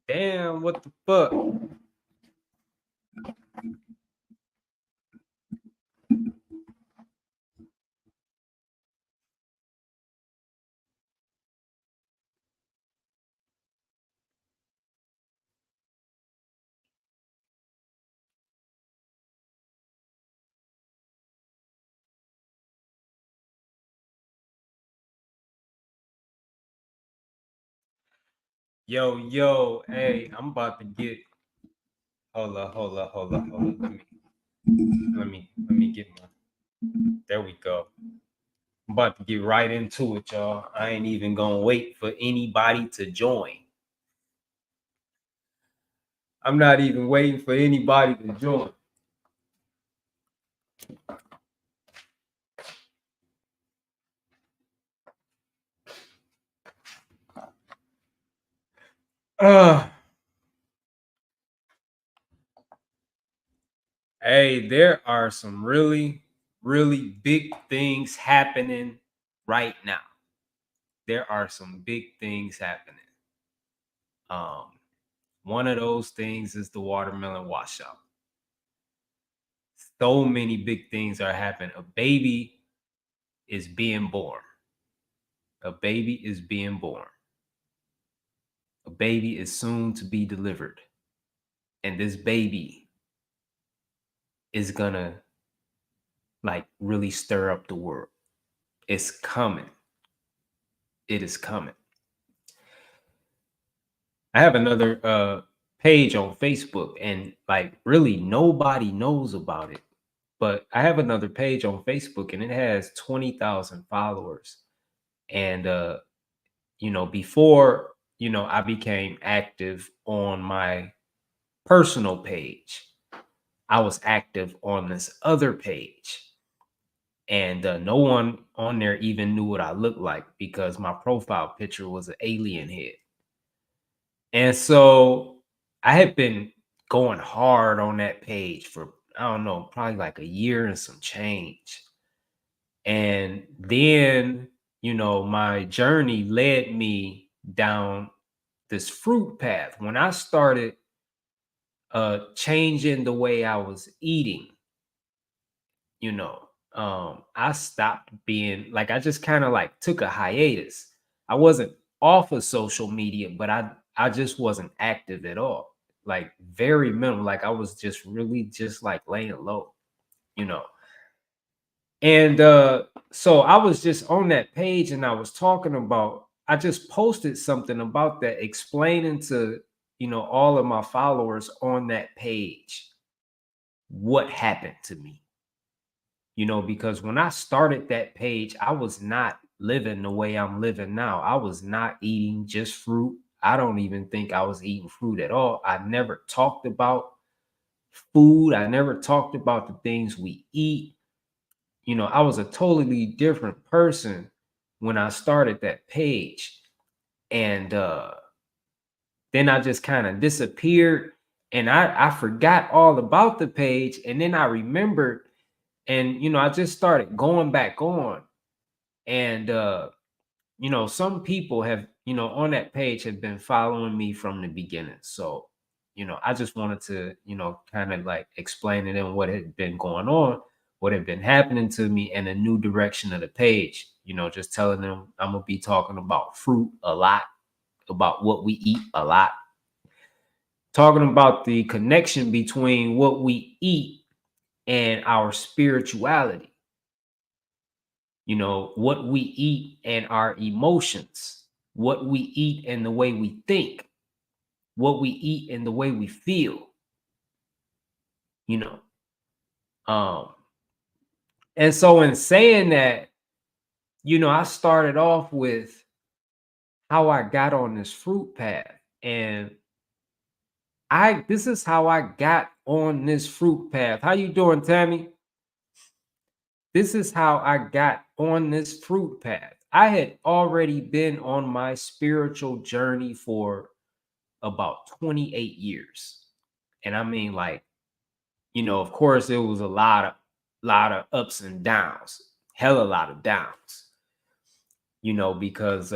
Damn, what the fuck? Yo, hey, I'm about to get. Hold up. Let me get my. There we go. I'm about to get right into it, y'all. I ain't even gonna wait for anybody to join. I'm not even waiting for anybody to join. Hey, there are some really, really big things happening right now. There are some big things happening. One of those things is the watermelon washout. So many big things are happening. A baby is being born. A baby is being born. A baby is soon to be delivered. And this baby is gonna like really stir up the world. It's coming. It is coming. I have another page on Facebook, and like really nobody knows about it. But I have another page on Facebook, and it has 20,000 followers. And before I became active on my personal page, I was active on this other page. And no one on there even knew what I looked like because my profile picture was an alien head. And so I had been going hard on that page for, I don't know, probably like a year and some change. And then, my journey led me down this fruit path. When I started changing the way I was eating, I stopped being like, I just kind of like took a hiatus. I wasn't off of social media, but I just wasn't active at all. Like very minimal. Like I was just really just like laying low, you know. And so I was just on that page and I was talking about, I just posted something about that, explaining to, all of my followers on that page what happened to me. Because when I started that page, I was not living the way I'm living now. I was not eating just fruit. I don't even think I was eating fruit at all. I never talked about food. I never talked about the things we eat. I was a totally different person when I started that page. And then I just kind of disappeared and I forgot all about the page. And then I remembered, and I just started going back on. And some people have, on that page have been following me from the beginning. So, I just wanted to, kind of like explain to them what had been going on, what had been happening to me, and a new direction of the page. Just telling them I'm gonna be talking about fruit a lot, about what we eat a lot, talking about the connection between what we eat and our spirituality. What we eat and our emotions, what we eat and the way we think, what we eat and the way we feel, you know. Um, and so in saying that, I started off with how I got on this fruit path. And this is how I got on this fruit path. How you doing, Tammy? This is how I got on this fruit path. I had already been on my spiritual journey for about 28 years. And I mean, like, of course, it was a lot of ups and downs, hell, a lot of downs, because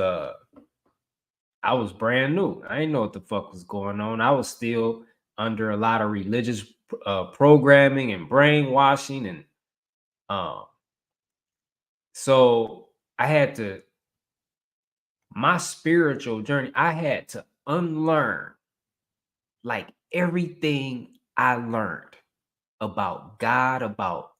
I was brand new. I didn't know what the fuck was going on. I was still under a lot of religious programming and brainwashing, and um, so I had to my spiritual journey. I had to unlearn like everything I learned about God, about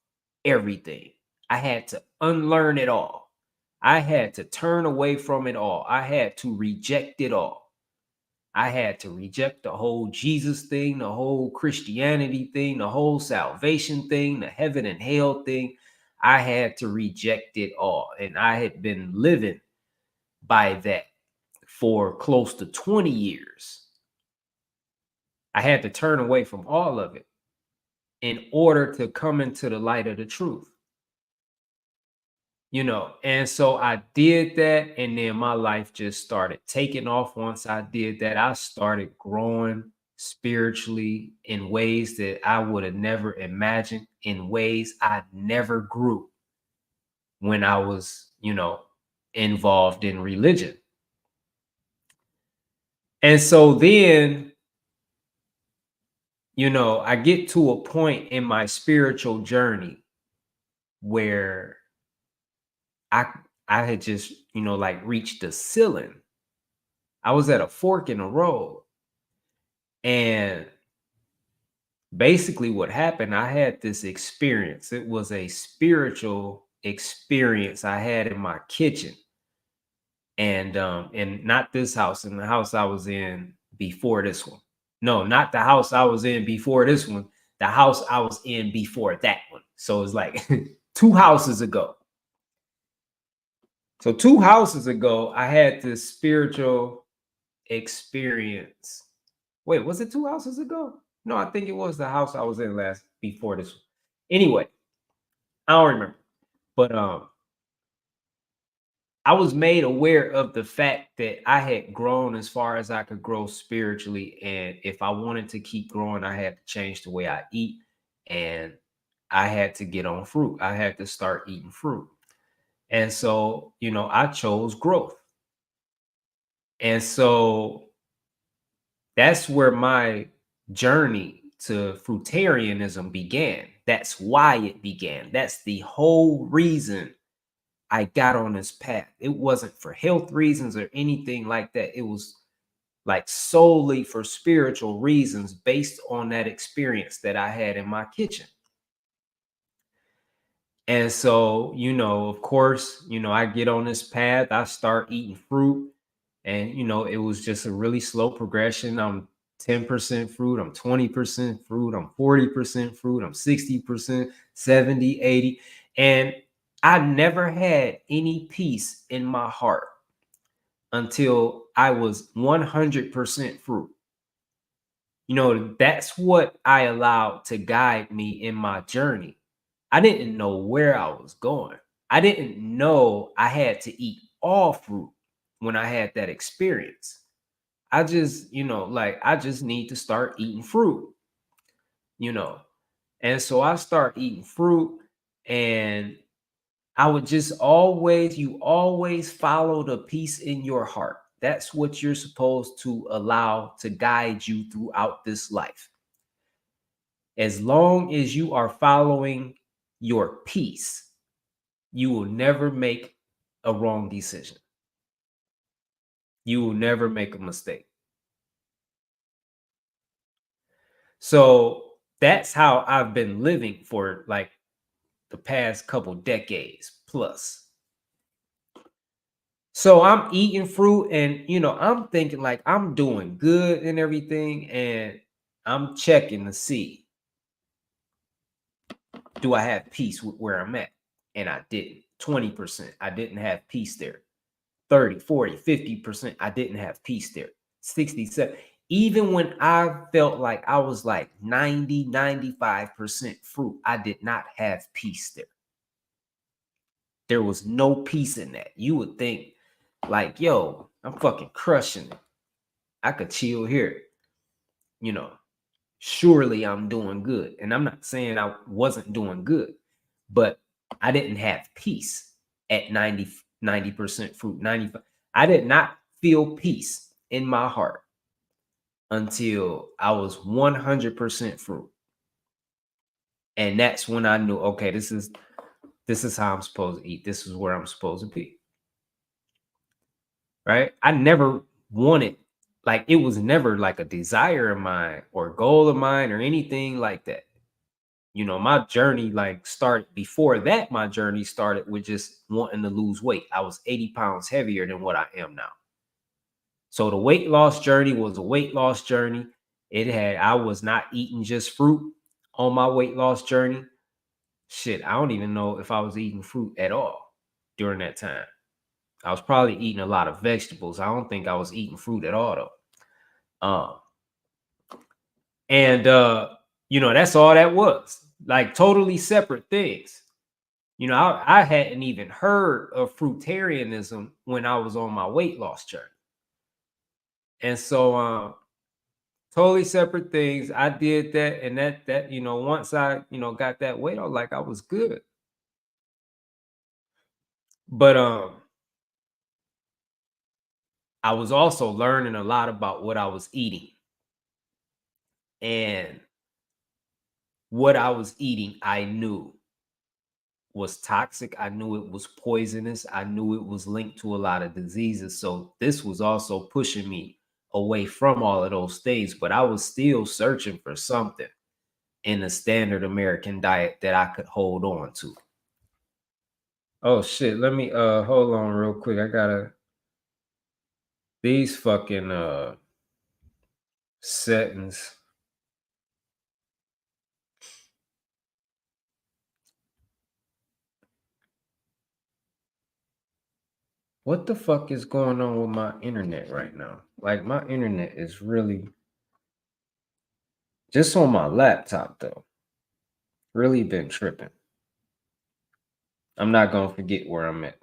everything. I had to unlearn it all. I had to turn away from it all. I had to reject it all. I had to reject the whole Jesus thing, the whole Christianity thing, the whole salvation thing, the heaven and hell thing. I had to reject it all. And I had been living by that for close to 20 years. I had to turn away from all of it in order to come into the light of the truth. And so I did that, and then my life just started taking off. Once I did that, I started growing spiritually in ways that I would have never imagined, in ways I never grew when I was, involved in religion. And so then, I get to a point in my spiritual journey where I I had just, like reached the ceiling. I was at a fork in the road. And basically what happened, I had this experience. It was a spiritual experience I had in my kitchen. And not this house, in the house I was in before this one. No, not the house I was in before this one, the house I was in before that one. So it's like 2 houses ago. So 2 houses ago, I had this spiritual experience. Wait, was it 2 houses ago? No, I think it was the house I was in last before this one. Anyway, I don't remember. But I was made aware of the fact that I had grown as far as I could grow spiritually. And if I wanted to keep growing, I had to change the way I eat. And I had to get on fruit. I had to start eating fruit. And so, I chose growth. And so that's where my journey to fruitarianism began. That's why it began. That's the whole reason I got on this path. It wasn't for health reasons or anything like that. It was like solely for spiritual reasons based on that experience that I had in my kitchen. And so, of course, I get on this path, I start eating fruit. And, it was just a really slow progression. I'm 10% fruit, I'm 20% fruit, I'm 40% fruit, I'm 60%, 70, 80. And I never had any peace in my heart until I was 100% fruit. That's what I allowed to guide me in my journey. I didn't know where I was going. I didn't know I had to eat all fruit when I had that experience. I just, I just need to start eating fruit, you know. And so I start eating fruit, and I would just you always follow the peace in your heart. That's what you're supposed to allow to guide you throughout this life. As long as you are following your peace, you will never make a wrong decision. You will never make a mistake. So that's how I've been living for like the past couple decades plus. So I'm eating fruit, and I'm thinking like I'm doing good and everything, and I'm checking to see, do I have peace with where I'm at? And I didn't. 20%, I didn't have peace there. 30, 40, 50%, I didn't have peace there. 67. Even when I felt like I was like 90, 95% fruit, I did not have peace there. There was no peace in that. You would think like, yo, I'm fucking crushing it. I could chill here. Surely I'm doing good. And I'm not saying I wasn't doing good, but I didn't have peace at 90% fruit, 95. I did not feel peace. in my heart until I was 100% fruit. And that's when I knew, okay, this is how I'm supposed to eat. This is where I'm supposed to be. Right? I never wanted, like, it was never like a desire of mine or goal of mine or anything like that. My journey like started before that. My journey started with just wanting to lose weight. I was 80 pounds heavier than what I am now. So the weight loss journey was a weight loss journey. I was not eating just fruit on my weight loss journey. Shit, I don't even know if I was eating fruit at all during that time. I was probably eating a lot of vegetables. I don't think I was eating fruit at all though. And that's all that was. Like totally separate things. I hadn't even heard of fruitarianism when I was on my weight loss journey. And so totally separate things. I did that, and that once I got that weight off, like I was good. But I was also learning a lot about what I was eating. And what I was eating, I knew was toxic. I knew it was poisonous. I knew it was linked to a lot of diseases. So this was also pushing me away from all of those things. But I was still searching for something in the standard American diet that I could hold on to. Oh shit, let me hold on real quick. I gotta these fucking settings. What the fuck is going on with my internet right now? Like my internet is really just on my laptop though. Really been tripping. I'm not gonna forget where I'm at.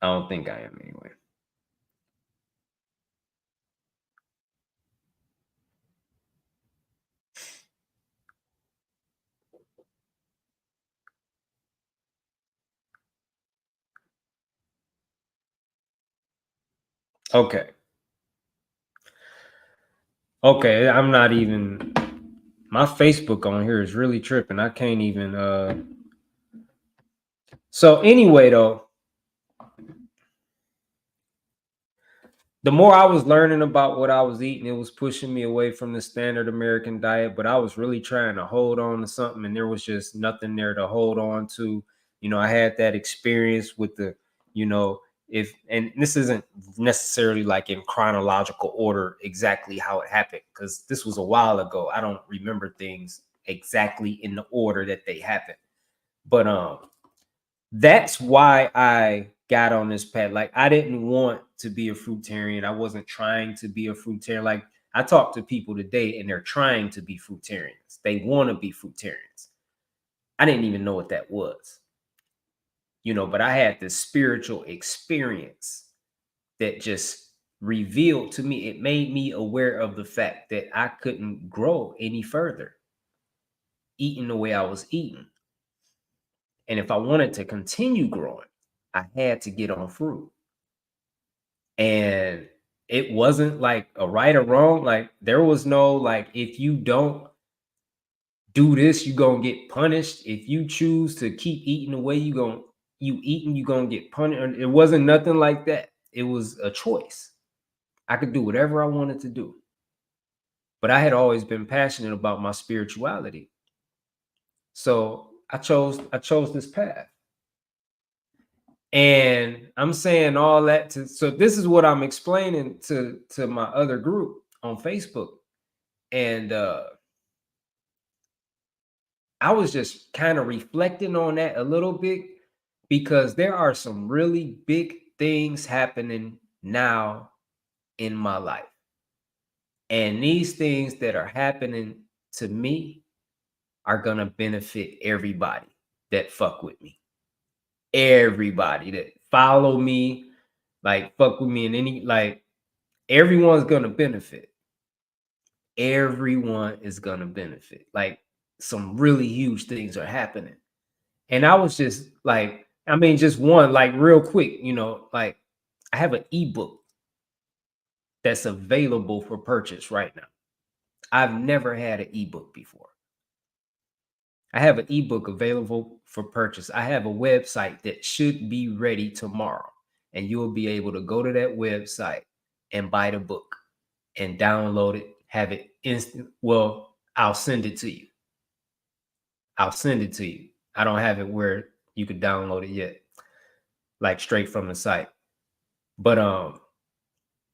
I don't think I am anyway. Okay. Okay, I'm not even my Facebook on here is really tripping. I can't even so anyway though, the more I was learning about what I was eating, it was pushing me away from the standard American diet, but I was really trying to hold on to something and there was just nothing there to hold on to. I had that experience with the, if, and this isn't necessarily like in chronological order exactly how it happened, because this was a while ago. I don't remember things exactly in the order that they happened. But that's why I got on this path. Like I didn't want to be a fruitarian. I wasn't trying to be a fruitarian. Like I talk to people today and they're trying to be fruitarians. They want to be fruitarians. I didn't even know what that was. But I had this spiritual experience that just revealed to me, it made me aware of the fact that I couldn't grow any further eating the way I was eating. And if I wanted to continue growing, I had to get on fruit. And it wasn't like a right or wrong. Like there was no like, if you don't do this, you're gonna get punished. If you choose to keep eating the way you eating, you're gonna get punished. It wasn't nothing like that. It was a choice. I could do whatever I wanted to do. But I had always been passionate about my spirituality. So I chose this path. And I'm saying all that so this is what I'm explaining to my other group on Facebook. And I was just kind of reflecting on that a little bit because there are some really big things happening now in my life. And these things that are happening to me are going to benefit everybody that fuck with me. Everybody that follow me, like fuck with me in any, like everyone's going to benefit. Everyone is going to benefit. Like some really huge things are happening. And I was just like, I mean, just one, like real quick, like I have an ebook that's available for purchase right now. I've never had an ebook before. I have an ebook available for purchase. I have a website that should be ready tomorrow, and you'll be able to go to that website and buy the book and download it, have it instant. Well, I'll send it to you. I'll send it to you. I don't have it where you could download it yet, like straight from the site. But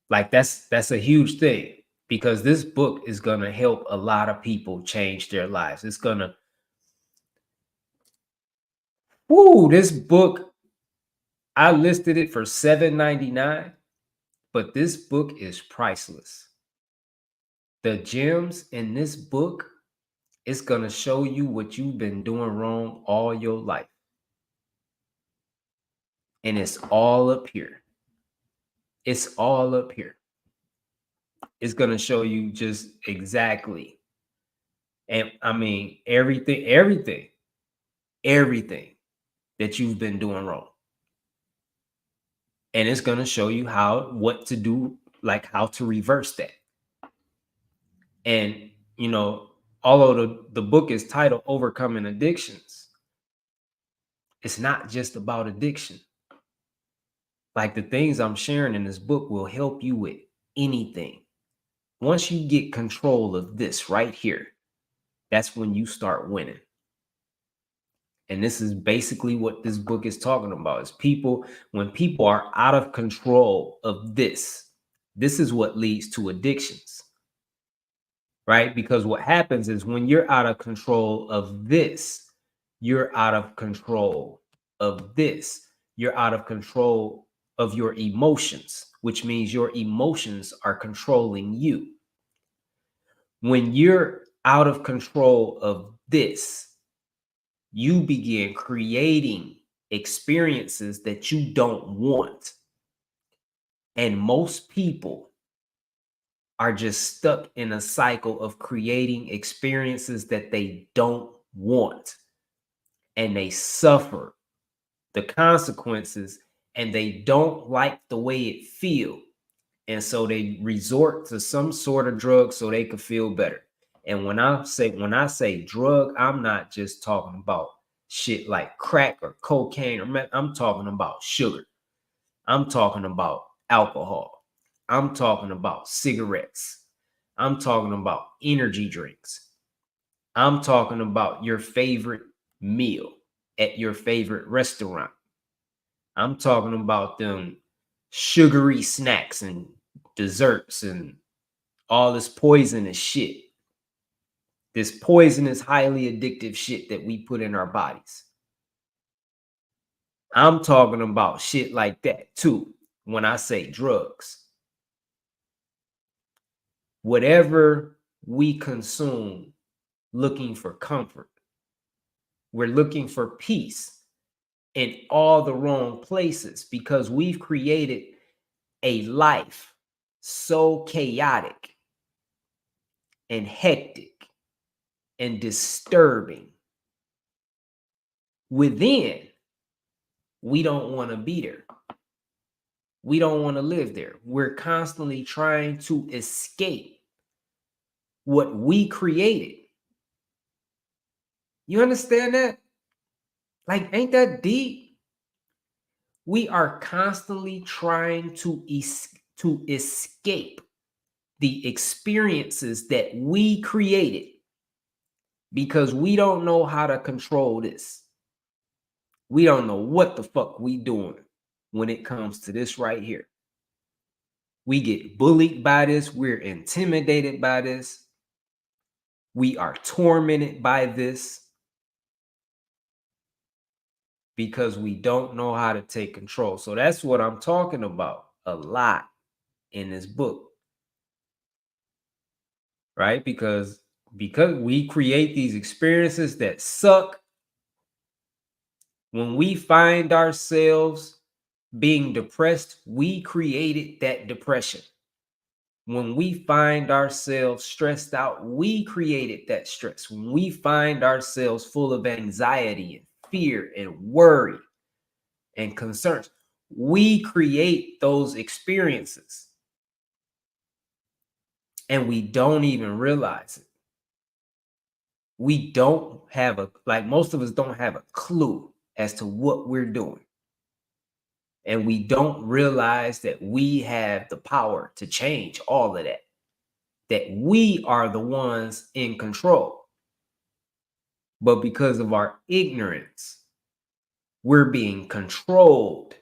like that's a huge thing, because this book is gonna help a lot of people change their lives. It's gonna, this book, I listed it for $7.99, but this book is priceless. The gems in this book is gonna show you what you've been doing wrong all your life. And it's all up here. It's all up here. It's gonna show you just exactly. And I mean, everything that you've been doing wrong. And it's going to show you what to do, like how to reverse that. And, although the book is titled Overcoming Addictions, it's not just about addiction. Like, the things I'm sharing in this book will help you with anything. Once you get control of this right here, that's when you start winning. And this is basically what this book is talking about, is when people are out of control of this is what leads to addictions, right? Because what happens is when you're out of control of this, you're out of control of this, you're out of control of your emotions, which means your emotions are controlling you. When you're out of control of this, you begin creating experiences that you don't want. And most people are just stuck in a cycle of creating experiences that they don't want. And they suffer the consequences, and they don't like the way it feels. And so they resort to some sort of drug so they can feel better. And when I say drug, I'm not just talking about shit like crack or cocaine or meth. I'm talking about sugar. I'm talking about alcohol. I'm talking about cigarettes. I'm talking about energy drinks. I'm talking about your favorite meal at your favorite restaurant. I'm talking about them sugary snacks and desserts and all this poisonous shit. This poisonous, highly addictive shit that we put in our bodies. I'm talking about shit like that too when I say drugs. Whatever we consume looking for comfort, we're looking for peace in all the wrong places, because we've created a life so chaotic and hectic and disturbing within. We don't want to be there. We don't want to live there. We're constantly trying to escape what we created. You understand that? Like, ain't that deep? We are constantly trying to escape the experiences that we created, because we don't know how to control this. We don't know what the fuck we doing when it comes to this right here. We get bullied by this. We're intimidated by this. We are tormented by this because we don't know how to take control. So that's what I'm talking about a lot in this book, right? Because we create these experiences that suck. When we find ourselves being depressed, we created that depression. When we find ourselves stressed out, we created that stress. When we find ourselves full of anxiety and fear and worry and concerns, we create those experiences. and we don't even realize it. We don't have most of us don't have a clue as to what we're doing. And we don't realize that we have the power to change all of that, that we are the ones in control. But because of our ignorance, we're being controlled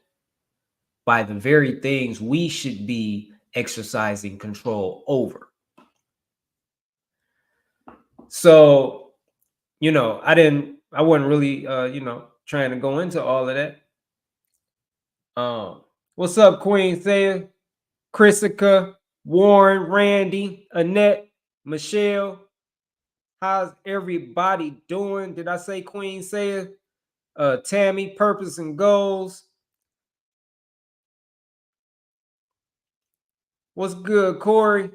by the very things we should be exercising control over. So, I wasn't really, trying to go into all of that. What's up, Queen Thea, Chrisica, Warren, Randy, Annette, Michelle? How's everybody doing? Did I say Queen Saya? Tammy, Purpose and Goals. What's good, Corey?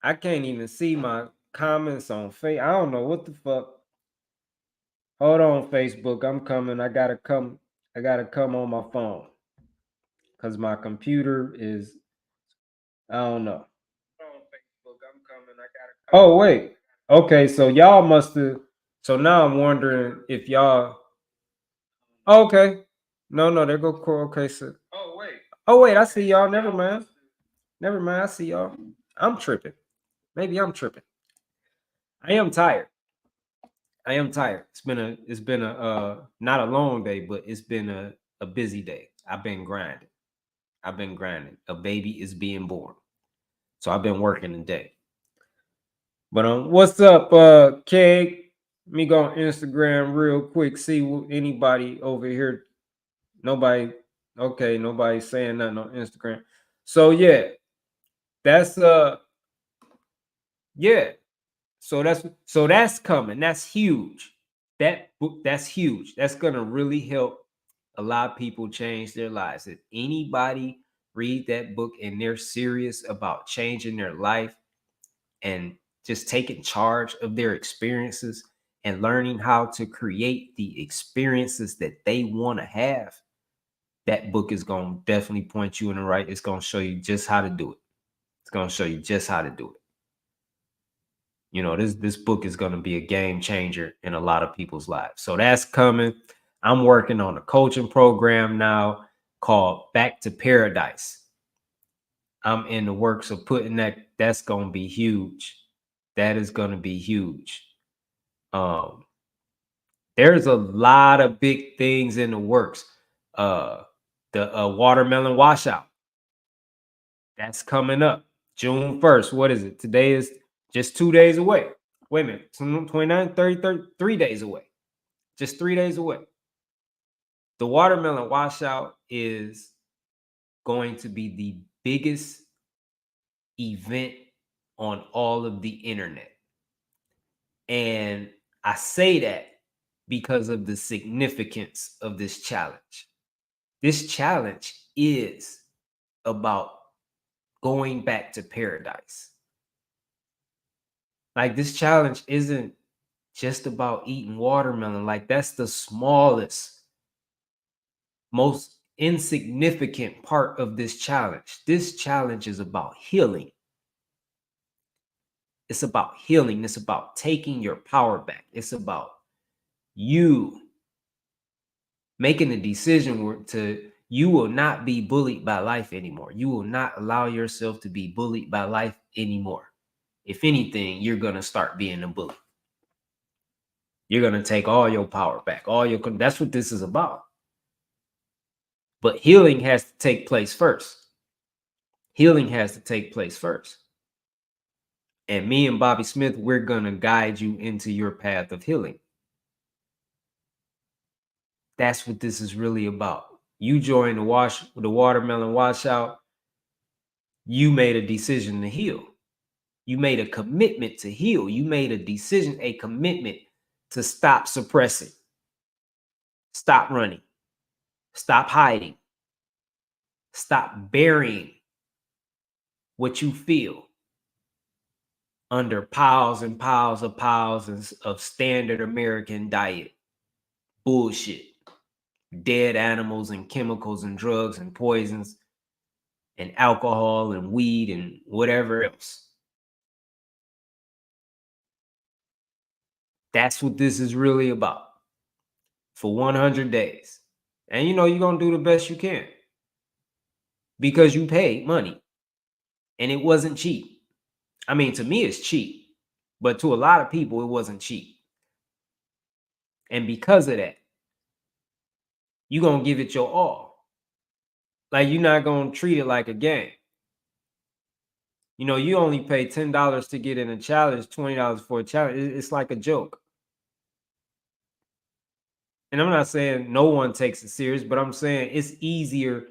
I can't even see my comments on Facebook. I don't know what the fuck. Hold on, Facebook. I'm coming. I gotta come on my phone. Because my computer is, I don't know. Oh, wait. Okay, so y'all must have. So now I'm wondering if y'all. Okay. No, there go Corey. Okay, so. Oh, wait. I see y'all. Never mind. I see y'all. I'm tripping. Maybe I'm tripping. I am tired. It's been a not a long day, but it's been a busy day. I've been grinding. A baby is being born. So I've been working today. But what's up, Keg? Let me go on Instagram real quick, see what anybody over here. Nobody, okay, nobody's saying nothing on Instagram. So yeah, that's yeah. So that's coming. That's huge. That's huge. That's gonna really help a lot of people change their lives. If anybody read that book and they're serious about changing their life and just taking charge of their experiences and learning how to create the experiences that they want to have, that book is going to definitely point you in the right. It's going to show you just how to do it. It's going to show you just how to do it. This book is going to be a game changer in a lot of people's lives. So that's coming. I'm working on a coaching program now called Back to Paradise. I'm in the works of putting that's going to be huge. That is going to be huge. There's a lot of big things in the works. The watermelon washout. That's coming up June 1st. What is it? Today is just 2 days away. Wait a minute. 29, 30, 3 days away. Just 3 days away. The watermelon washout is going to be the biggest event on all of the internet. And I say that because of the significance of this challenge. This challenge is about going back to paradise. Like, this challenge isn't just about eating watermelon. Like, that's the smallest, most insignificant part of this challenge. This challenge is about healing. It's about healing. It's about taking your power back. It's about you making a decision you will not be bullied by life anymore. You will not allow yourself to be bullied by life anymore. If anything, you're going to start being a bully. You're going to take all your power back. That's what this is about. But healing has to take place first. And me and Bobby Smith, we're going to guide you into your path of healing. That's what this is really about. You joined the watermelon washout. You made a decision to heal. You made a commitment to heal. You made a decision, a commitment to stop suppressing, stop running, stop hiding, stop burying what you feel under piles and piles of standard American diet bullshit, dead animals and chemicals and drugs and poisons and alcohol and weed and whatever else. That's what this is really about for 100 days. And you're going to do the best you can because you paid money and it wasn't cheap. I mean, to me, it's cheap, but to a lot of people, it wasn't cheap. And because of that, you're going to give it your all. Like, you're not going to treat it like a game. You only pay $10 to get in a challenge, $20 for a challenge. It's like a joke. And I'm not saying no one takes it serious, but I'm saying it's easier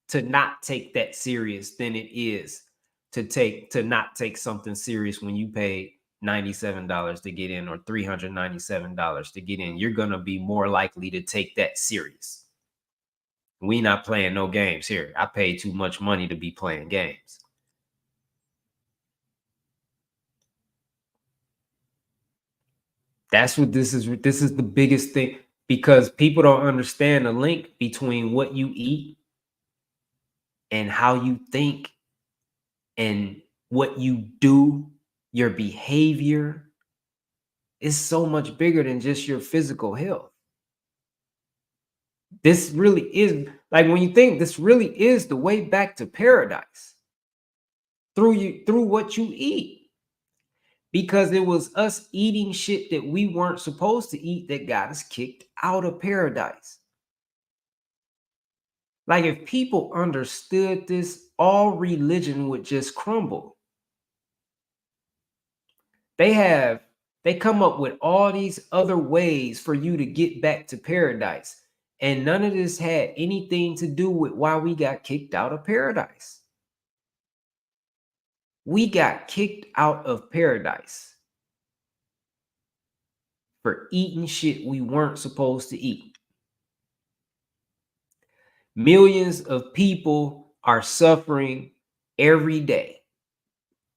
to not take that serious than it is to not take something serious when you pay $97 to get in or $397 to get in. You're gonna be more likely to take that serious. We not playing no games here. I paid too much money to be playing games. That's what this is. This is the biggest thing because people don't understand the link between what you eat and how you think and what you do, your behavior is so much bigger than just your physical health. This really is like when you think this really is the way back to paradise through what you eat. Because it was us eating shit that we weren't supposed to eat that got us kicked out of paradise. Like if people understood this, all religion would just crumble. They come up with all these other ways for you to get back to paradise. And none of this had anything to do with why we got kicked out of paradise. We got kicked out of paradise for eating shit we weren't supposed to eat. Millions of people are suffering every day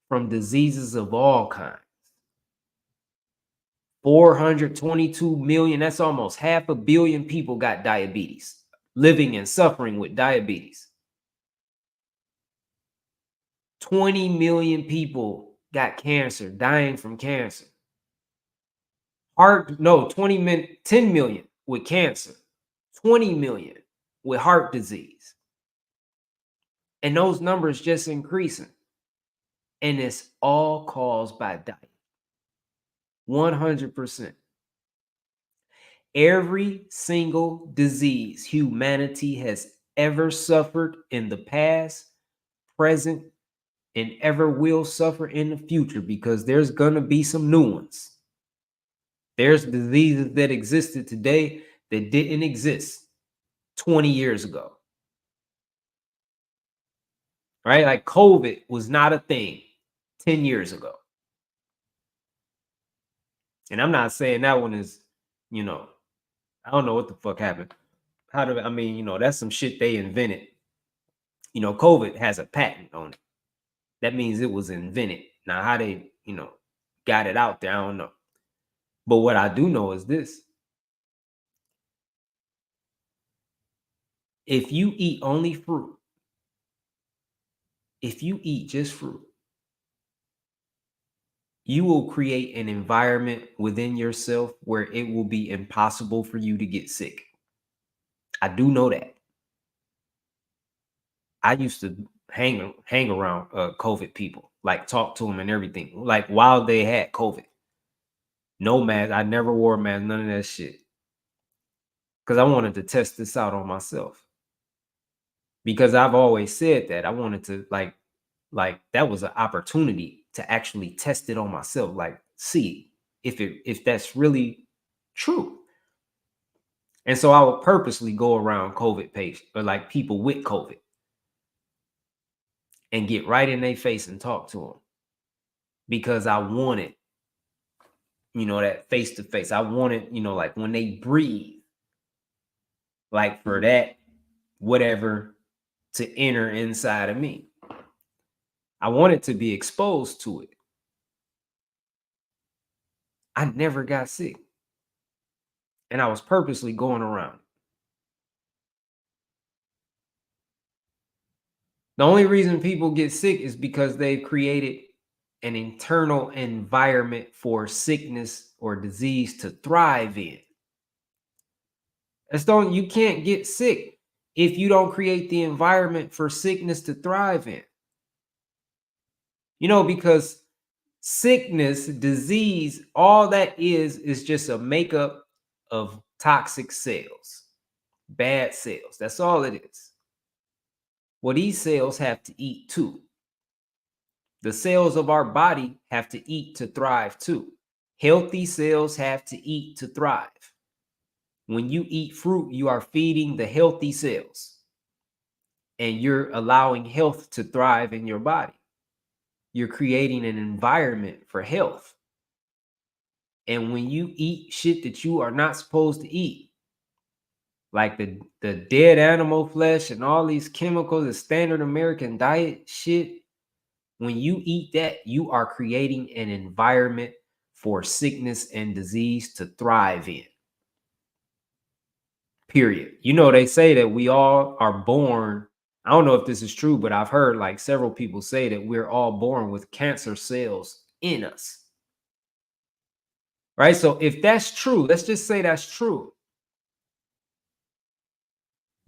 from diseases of all kinds. 422 million, that's almost 500 million people got diabetes, living and suffering with diabetes. 20 million people got cancer, dying from cancer. 10 million with cancer, 20 million with heart disease. And those numbers just increasing. And it's all caused by diet. 100%. Every single disease humanity has ever suffered in the past, present, and ever will suffer in the future, because there's going to be some new ones. There's diseases that existed today that didn't exist 20 years ago. Right? Like COVID was not a thing 10 years ago. And I'm not saying that one is, I don't know what the fuck happened. That's some shit they invented. COVID has a patent on it. That means it was invented. Now, how they, got it out there, I don't know. But what I do know is this. If you eat only fruit, if you eat just fruit, you will create an environment within yourself where it will be impossible for you to get sick. I do know that. I used to hang around COVID people, like talk to them and everything, like while they had COVID. No mask. I never wore a mask, none of that shit. Because I wanted to test this out on myself. Because I've always said that I wanted to like that was an opportunity to actually test it on myself, like see if that's really true. And so I would purposely go around COVID patients or like people with COVID and get right in their face and talk to them because I wanted, that face to face. I wanted, like when they breathe, like for that whatever to enter inside of me. I wanted to be exposed to it. I never got sick. And I was purposely going around. The only reason people get sick is because they've created an internal environment for sickness or disease to thrive in. You can't get sick if you don't create the environment for sickness to thrive in. Because sickness, disease, all that is just a makeup of toxic cells, bad cells. That's all it is. Well, these cells have to eat too. The cells of our body have to eat to thrive too. Healthy cells have to eat to thrive. When you eat fruit, you are feeding the healthy cells and you're allowing health to thrive in your body. You're creating an environment for health. And when you eat shit that you are not supposed to eat, like the dead animal flesh and all these chemicals, the standard American diet shit, when you eat that, you are creating an environment for sickness and disease to thrive in. Period. They say that we all are born. I don't know if this is true, but I've heard like several people say that we're all born with cancer cells in us. Right? So if that's true, let's just say that's true.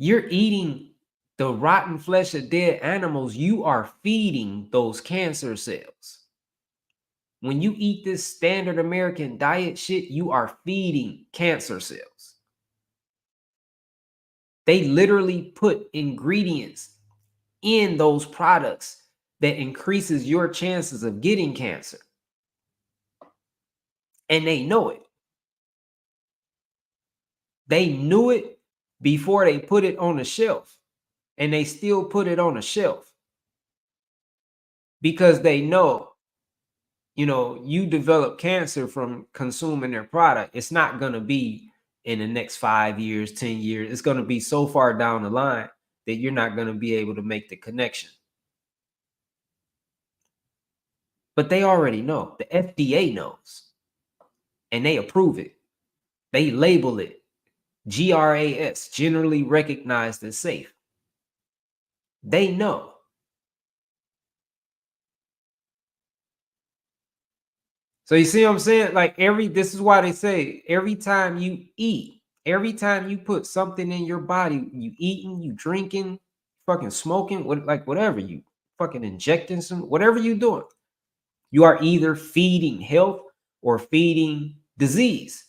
You're eating the rotten flesh of dead animals, you are feeding those cancer cells. When you eat this standard American diet shit, you are feeding cancer cells. They literally put ingredients in those products that increases your chances of getting cancer. And they know it. They knew it before they put it on the shelf. And they still put it on the shelf. Because they know, you develop cancer from consuming their product. It's not going to be in the next 5 years, 10 years. It's going to be so far down the line that you're not going to be able to make the connection. But they already know. The FDA knows. And they approve it. They label it GRAS, generally recognized as safe. They know. So you see what I'm saying? Like this is why they say every time you eat, every time you put something in your body, you eating, you drinking, fucking smoking, whatever, you fucking injecting whatever you doing, you are either feeding health or feeding disease.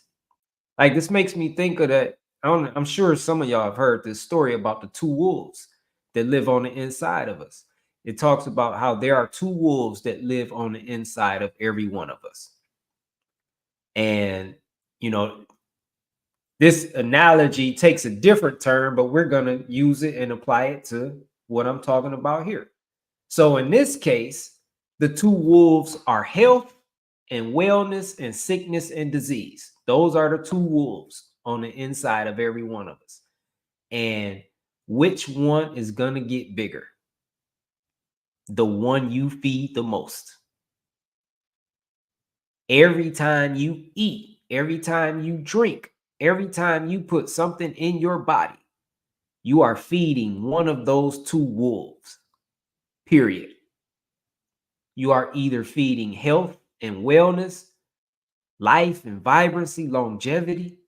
Like this makes me think of that. I'm sure some of y'all have heard this story about the two wolves that live on the inside of us. It talks about how there are two wolves that live on the inside of every one of us. And, this analogy takes a different turn, but we're going to use it and apply it to what I'm talking about here. So in this case, the two wolves are health and wellness and sickness and disease. Those are the two wolves on the inside of every one of us. And which one is going to get bigger? The one you feed the most. Every time you eat, every time you drink, every time you put something in your body, you are feeding one of those two wolves. Period. You are either feeding health and wellness, life and vibrancy, longevity,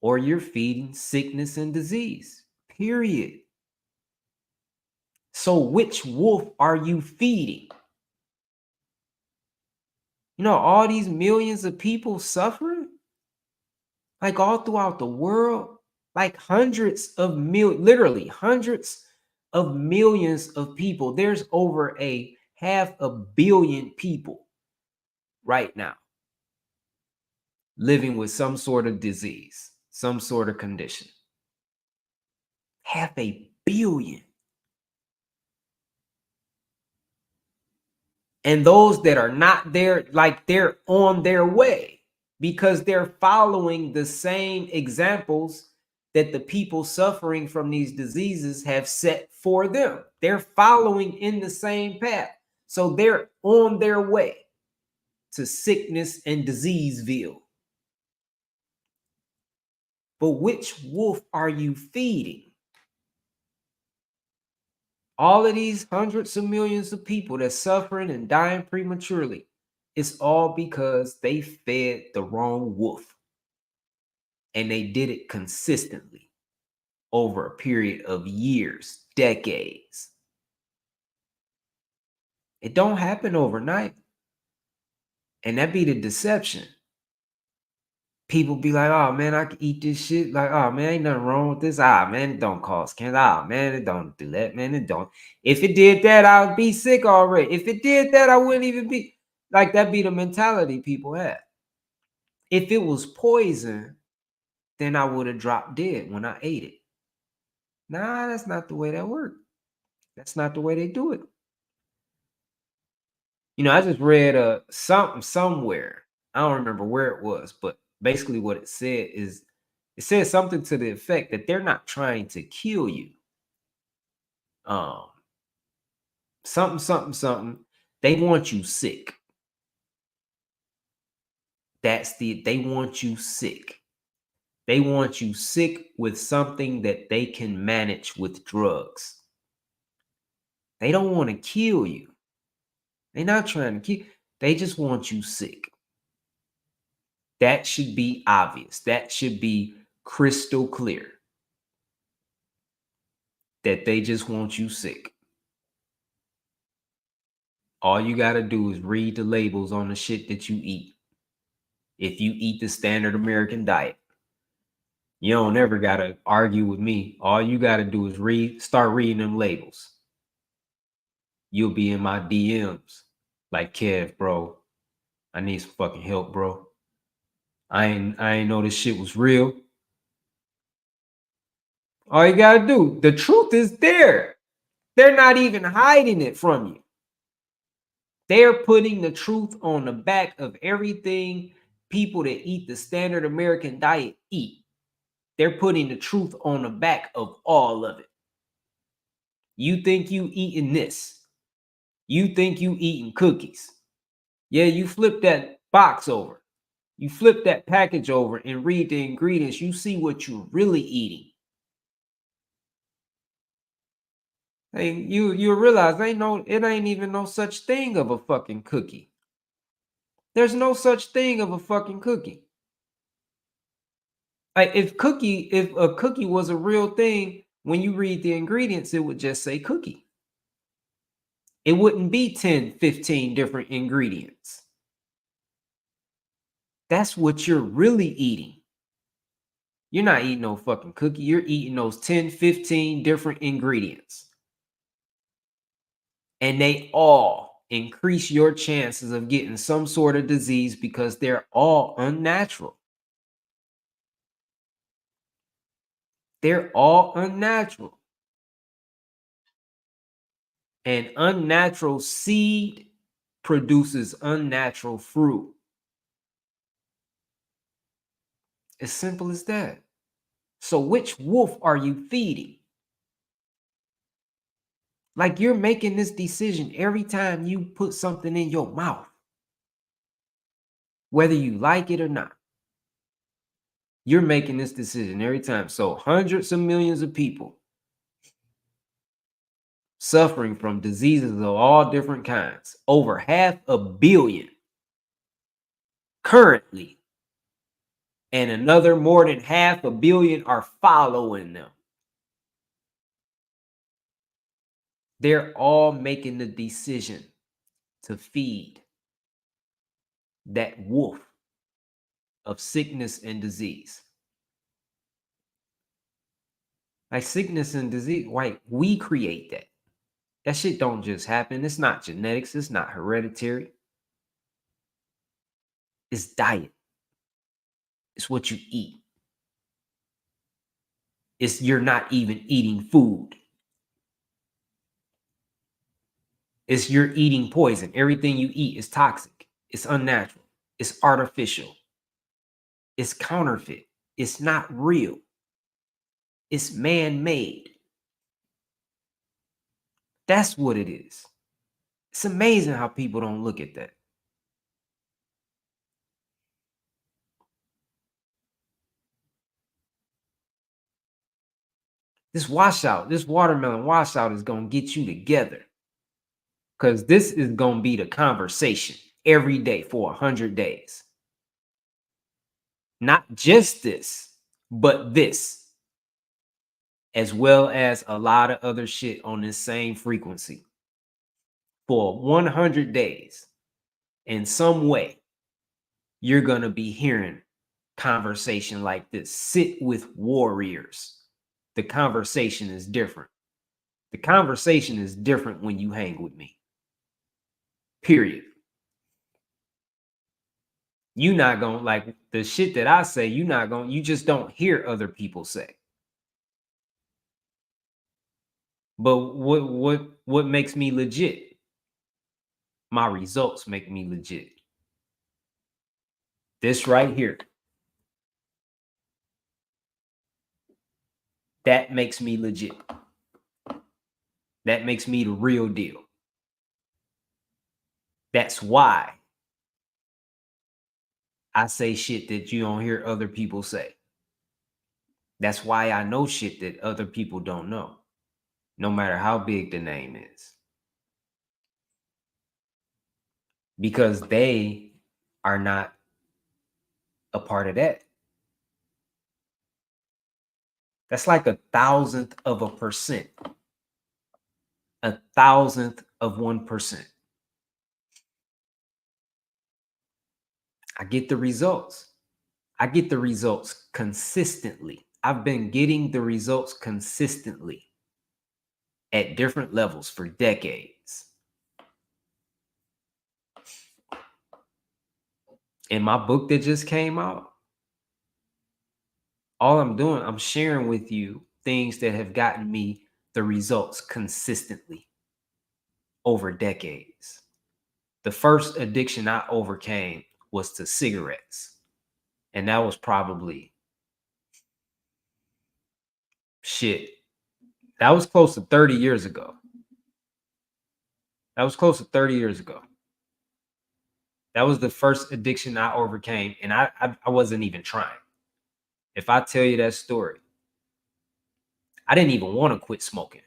or you're feeding sickness and disease. Period. So which wolf are you feeding? All these millions of people suffering, like all throughout the world, like literally hundreds of millions of people. There's over 500 million people right now living with some sort of disease, some sort of condition. 500 million. And those that are not there, like they're on their way because they're following the same examples that the people suffering from these diseases have set for them. They're following in the same path. So they're on their way to sickness and diseaseville. But which wolf are you feeding? All of these hundreds of millions of people that's suffering and dying prematurely, it's all because they fed the wrong wolf. And they did it consistently over a period of years, decades. It don't happen overnight. And that be the deception. People be like, oh man, I can eat this shit. Like, oh man, ain't nothing wrong with this. Ah man, it don't cause cancer. Ah man, it don't do that. Man, it don't. If it did that, I would be sick already. If it did that, I wouldn't even be like that. Be the mentality people have. If it was poison, then I would have dropped dead when I ate it. Nah, that's not the way that works. That's not the way they do it. I just read something somewhere. I don't remember where it was, but basically what it said is it said something to the effect that they're not trying to kill you. Um, something. They want you sick. They want you sick. They want you sick with something that they can manage with drugs. They don't want to kill you. They're not trying to kill. They just want you sick. That should be obvious. That should be crystal clear. That they just want you sick. All you got to do is read the labels on the shit that you eat. If you eat the standard American diet, you don't ever got to argue with me. All you got to do is start reading them labels. You'll be in my DMs like, Kev, bro, I need some fucking help, bro. I ain't know this shit was real. All you got to do, the truth is there. They're not even hiding it from you. They're putting the truth on the back of everything people that eat the standard American diet eat. They're putting the truth on the back of all of it. You think you eating this. You think you eating cookies. Yeah, you flip that box over. You flip that package over and read the ingredients. You see what you're really eating. Hey, you realize it ain't even no such thing of a fucking cookie. There's no such thing of a fucking cookie. Like if a cookie was a real thing, when you read the ingredients, it would just say cookie. It wouldn't be 10, 15 different ingredients. That's what you're really eating. You're not eating no fucking cookie. You're eating those 10, 15 different ingredients. And they all increase your chances of getting some sort of disease because they're all unnatural. They're all unnatural. An unnatural seed produces unnatural fruit. As simple as that. So which wolf are you feeding? Like you're making this decision every time you put something in your mouth, whether you like it or not. You're making this decision every time. So hundreds of millions of people suffering from diseases of all different kinds, over 500 million currently, and another more than 500 million are following them. They're all making the decision to feed that wolf of sickness and disease. Like sickness and disease, like we create that. That shit don't just happen. It's not genetics. It's not hereditary. It's diet. It's what you eat. You're not even eating food. It's you're eating poison. Everything you eat is toxic. It's unnatural. It's artificial. It's counterfeit. It's not real. It's man-made. That's what it is. It's amazing how people don't look at that. This washout, this watermelon washout is going to get you together. Because this is going to be the conversation every day for 100 days. Not just this, but this, as well as a lot of other shit on this same frequency for 100 days. In some way, you're going to be hearing conversation like this. Sit with warriors. The conversation is different. The conversation is different when you hang with me. Period. You not going to like the shit that I say, you just don't hear other people say. But what makes me legit? My results make me legit. This right here. That makes me legit. That makes me the real deal. That's why I say shit that you don't hear other people say. That's why I know shit that other people don't know, no matter how big the name is. Because they are not a part of that. That's like 1,000th of a percent. 1,000th of 1%. I get the results. I get the results consistently. I've been getting the results consistently at different levels for decades. In my book that just came out, all I'm doing, I'm sharing with you things that have gotten me the results consistently over decades. The first addiction I overcame was to cigarettes. And that was probably shit. That was close to 30 years ago. That was close to 30 years ago. That was the first addiction I overcame. And I wasn't even trying. If I tell you that story, I didn't even want to quit smoking.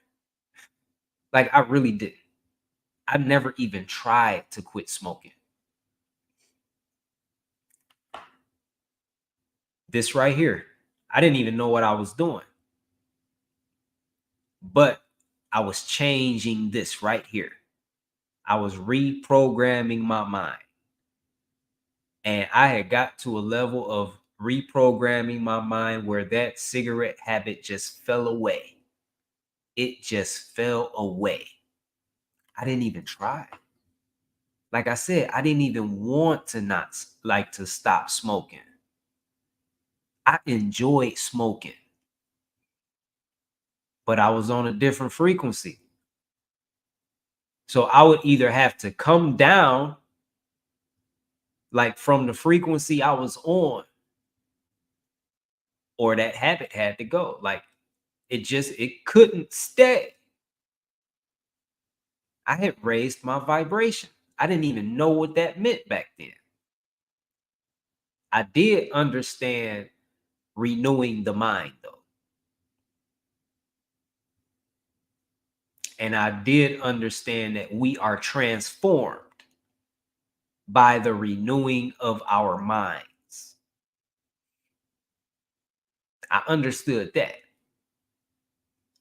Like, I really didn't. I never even tried to quit smoking. This right here, I didn't even know what I was doing. But I was changing this right here. I was reprogramming my mind. And I had got to a level of reprogramming my mind where that cigarette habit just fell away. It just fell away. I didn't even try. Like I said, I didn't even want to not like to stop smoking. I enjoyed smoking, but I was on a different frequency. So I would either have to come down like from the frequency I was on, or that habit had to go. Like it couldn't stay. I had raised my vibration. I didn't even know what that meant back then. I did understand renewing the mind though. And I did understand that we are transformed by the renewing of our minds. I understood that.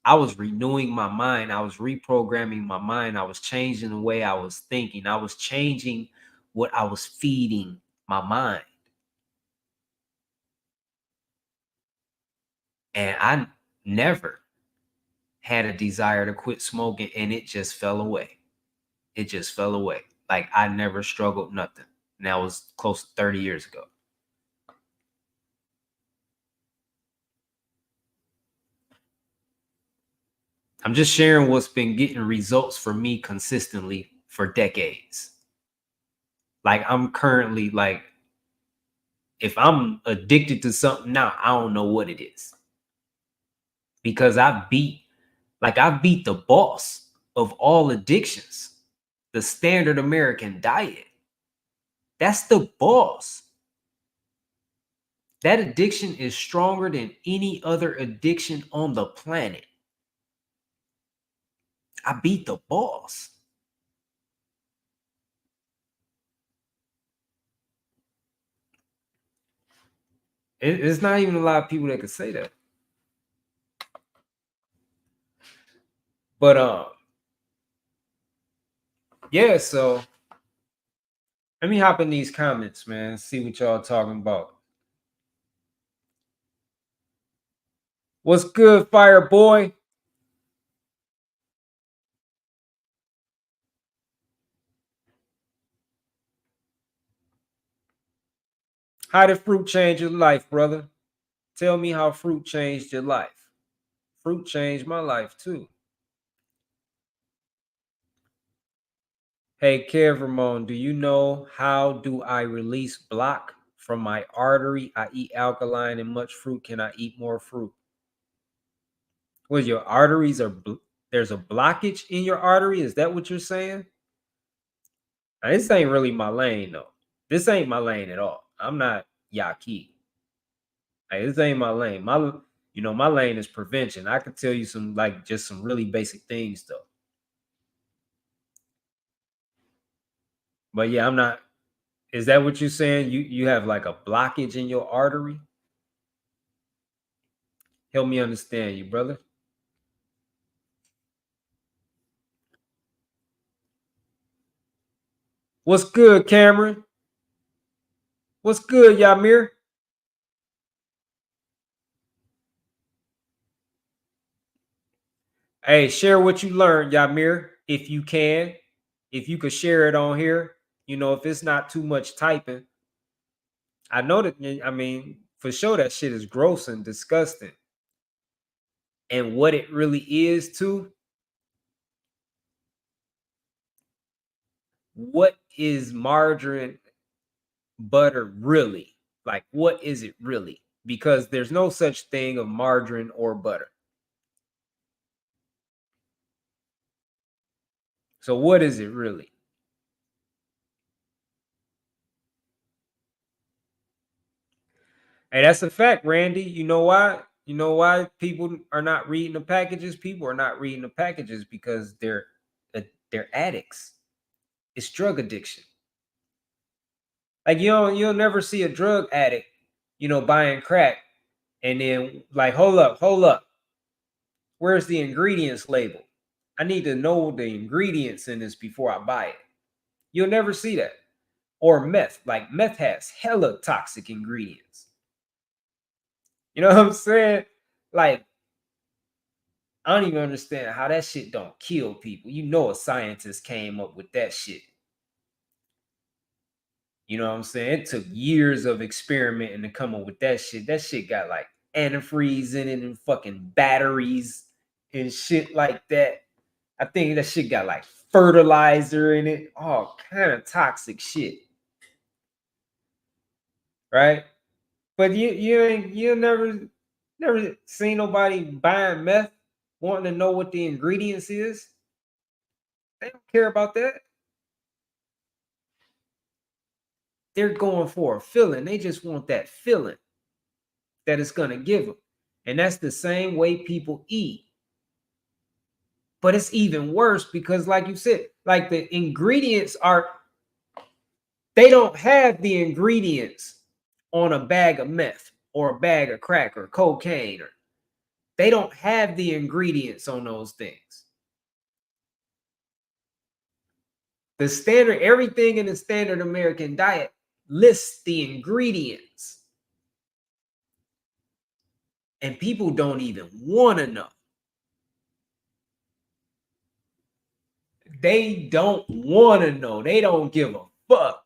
I was renewing my mind. I was reprogramming my mind. I was changing the way I was thinking. I was changing what I was feeding my mind. And I never had a desire to quit smoking, and it just fell away. It just fell away. Like I never struggled nothing. And that was close to 30 years ago. I'm just sharing what's been getting results for me consistently for decades. Like I'm currently like, if I'm addicted to something now, I don't know what it is. Because I beat the boss of all addictions, the standard American diet. That's the boss. That addiction is stronger than any other addiction on the planet. I beat the boss. It's not even a lot of people that could say that. But yeah, so let me hop in these comments, man. See what y'all talking about. What's good, Fire Boy? How did fruit change your life, brother? Tell me how fruit changed your life. Fruit changed my life too. Hey, Kev Ramon, do you know how do I release block from my artery? I eat alkaline and much fruit. Can I eat more fruit? Well, your arteries are there's a blockage in your artery. Is that what you're saying? Now, this ain't really my lane though. This ain't my lane at all. I'm not Yaki. Hey, this ain't my lane. My lane is prevention. I could tell you some like just some really basic things though. But yeah, I'm not. Is that what you're saying? You have like a blockage in your artery? Help me understand you, brother. What's good, Cameron? What's good, Yamir? Hey, share what you learned, Yamir, if you can. If you could share it on here, if it's not too much typing. I know that, I mean, for sure that shit is gross and disgusting. And what it really is, too, what is margarine butter really? Like, what is it really? Because there's no such thing of margarine or butter. So, what is it really? Hey, that's a fact, Randy. You know why? You know why people are not reading the packages? People are not reading the packages because they're addicts. It's drug addiction. Like you'll never see a drug addict, buying crack and then like, hold up. Where's the ingredients label? I need to know the ingredients in this before I buy it. You'll never see that. Or meth. Like meth has hella toxic ingredients. You know what I'm saying? Like, I don't even understand how that shit don't kill people. You know a scientist came up with that shit. You know what I'm saying? It took years of experimenting to come up with that shit. That shit got like antifreeze in it and fucking batteries and shit like that. I think that shit got like fertilizer in it, all kind of toxic shit, right? But you never seen nobody buying meth wanting to know what the ingredients is. They don't care about that. They're going for a feeling. They just want that feeling that it's going to give them. And that's the same way people eat. But it's even worse because, like you said, like the ingredients they don't have the ingredients on a bag of meth or a bag of crack or cocaine. Or they don't have the ingredients on those things. The standard, everything in the standard American diet lists the ingredients. And people don't even want to know. They don't want to know. They don't give a fuck.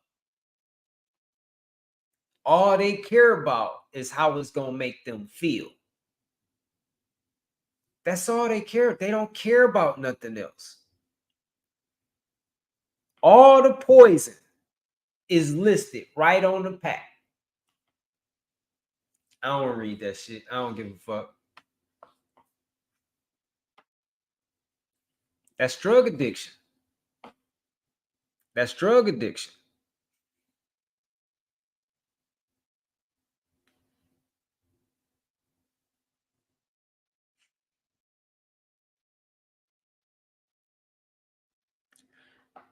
All they care about is how it's going to make them feel. That's all they care. They don't care about nothing else. All the poison is listed right on the pack. I don't want to read that shit. I don't give a fuck. That's drug addiction. That's drug addiction.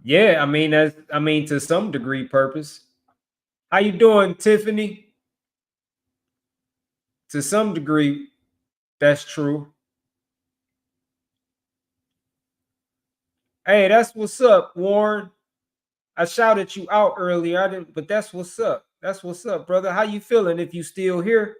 Yeah, I mean that's I mean to some degree purpose. How you doing, Tiffany? To some degree, that's true. Hey, that's what's up, Warren. I shouted you out earlier. I didn't, but that's what's up. That's what's up, brother. How you feeling if you still here?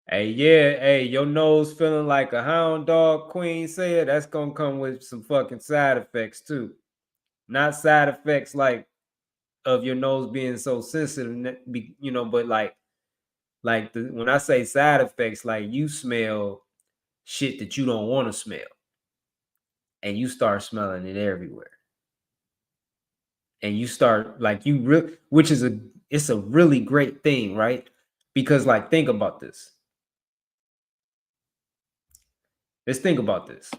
Hey, yeah, hey, your nose feeling like a hound dog, Queen said. That's gonna come with some fucking side effects too. Not side effects like of your nose being so sensitive, but like when I say side effects, like you smell shit that you don't want to smell, and you start smelling it everywhere, and you start like you really, which is it's a really great thing, right? Because like think about this. Let's think about this,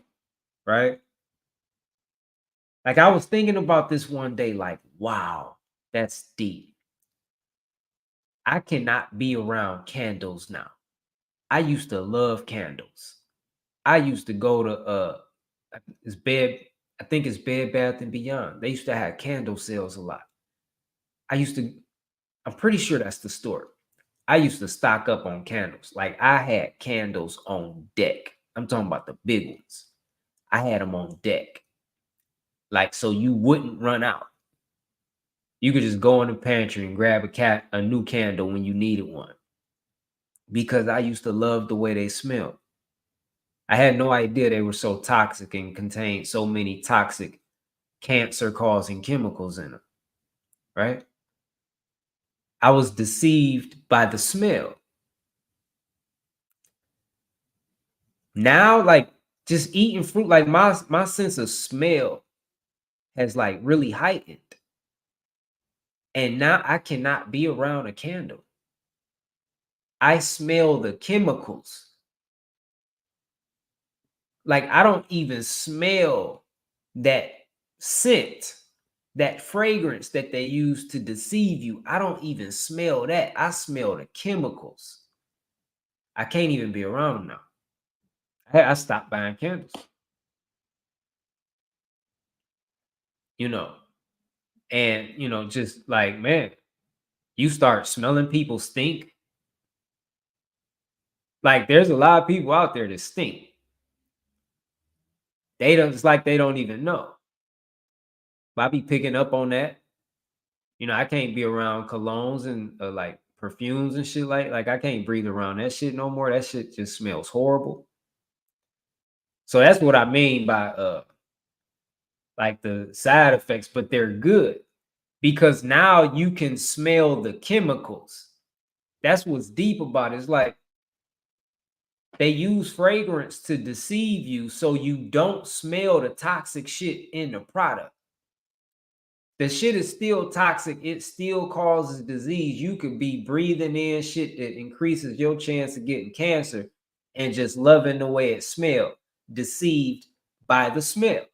right? Like I was thinking about this one day, like, wow, that's deep. I cannot be around candles now. I used to love candles. I used to go to it's bed, I think it's Bed Bath and Beyond. They used to have candle sales a lot. I used to, I'm pretty sure that's the store. I used to stock up on candles. Like I had candles on deck. I'm talking about the big ones. I had them on deck. Like so you wouldn't run out. You could just go in the pantry and grab a new candle when you needed one. Because I used to love the way they smelled. I had no idea they were so toxic and contained so many toxic cancer causing chemicals in them, right? I was deceived by the smell. Now, like just eating fruit, like my sense of smell has like really heightened. And now I cannot be around a candle. I smell the chemicals. Like I don't even smell that scent, that fragrance that they use to deceive you. I don't even smell that. I smell the chemicals. I can't even be around them now. I stopped buying candles, you know, and just like man, you start smelling people stink. Like there's a lot of people out there that stink. They don't. It's like they don't even know. But I be picking up on that. I can't be around colognes and like perfumes and shit like I can't breathe around that shit no more. That shit just smells horrible. So that's what I mean by like the side effects, but they're good because now you can smell the chemicals. That's what's deep about it. It's like they use fragrance to deceive you so you don't smell the toxic shit in the product. The shit is still toxic. It still causes disease. You could be breathing in shit that increases your chance of getting cancer and just loving the way it smells, deceived by the smell.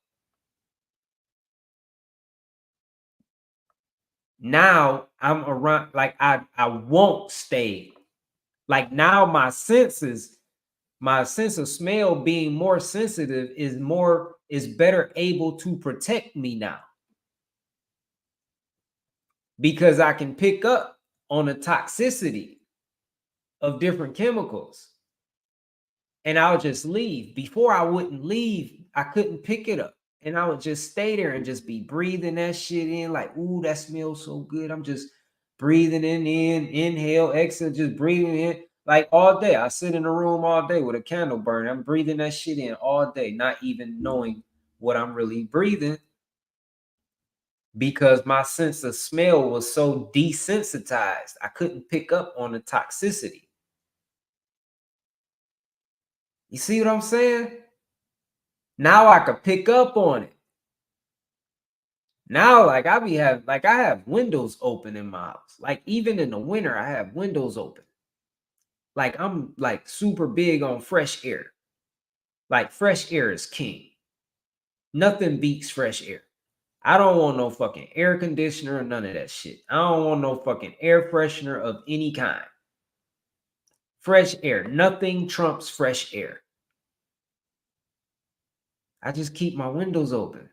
Now I'm around, like I won't stay. Like now my sense of smell being more sensitive is better able to protect me now because I can pick up on the toxicity of different chemicals and I'll just leave. Before I wouldn't leave, I couldn't pick it up. And I would just stay there and just be breathing that shit in, like, ooh, that smells so good. I'm just breathing inhale, exhale, just breathing in like all day. I sit in a room all day with a candle burning. I'm breathing that shit in all day, not even knowing what I'm really breathing because my sense of smell was so desensitized. I couldn't pick up on the toxicity. You see what I'm saying? Now I could pick up on it. Now, like I have windows open in my house. Like even in the winter, I have windows open. Like I'm like super big on fresh air. Like fresh air is king. Nothing beats fresh air. I don't want no fucking air conditioner or none of that shit. I don't want no fucking air freshener of any kind. Fresh air. Nothing trumps fresh air. I just keep my windows open.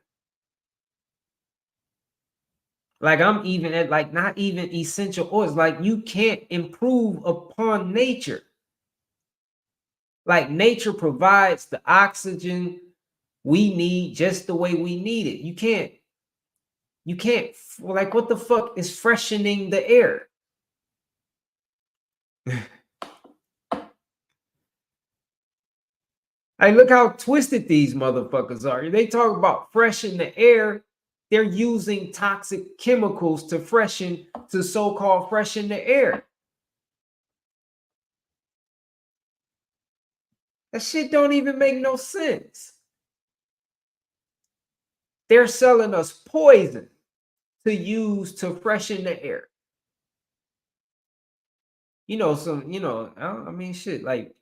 Like I'm even at like not even essential oils. Like you can't improve upon nature. Like nature provides the oxygen we need just the way we need it. You can't like what the fuck is freshening the air? Hey, look how twisted these motherfuckers are. They talk about freshen the air. They're using toxic chemicals to so-called freshen the air. That shit don't even make no sense. They're selling us poison to use to freshen the air. I mean, shit, like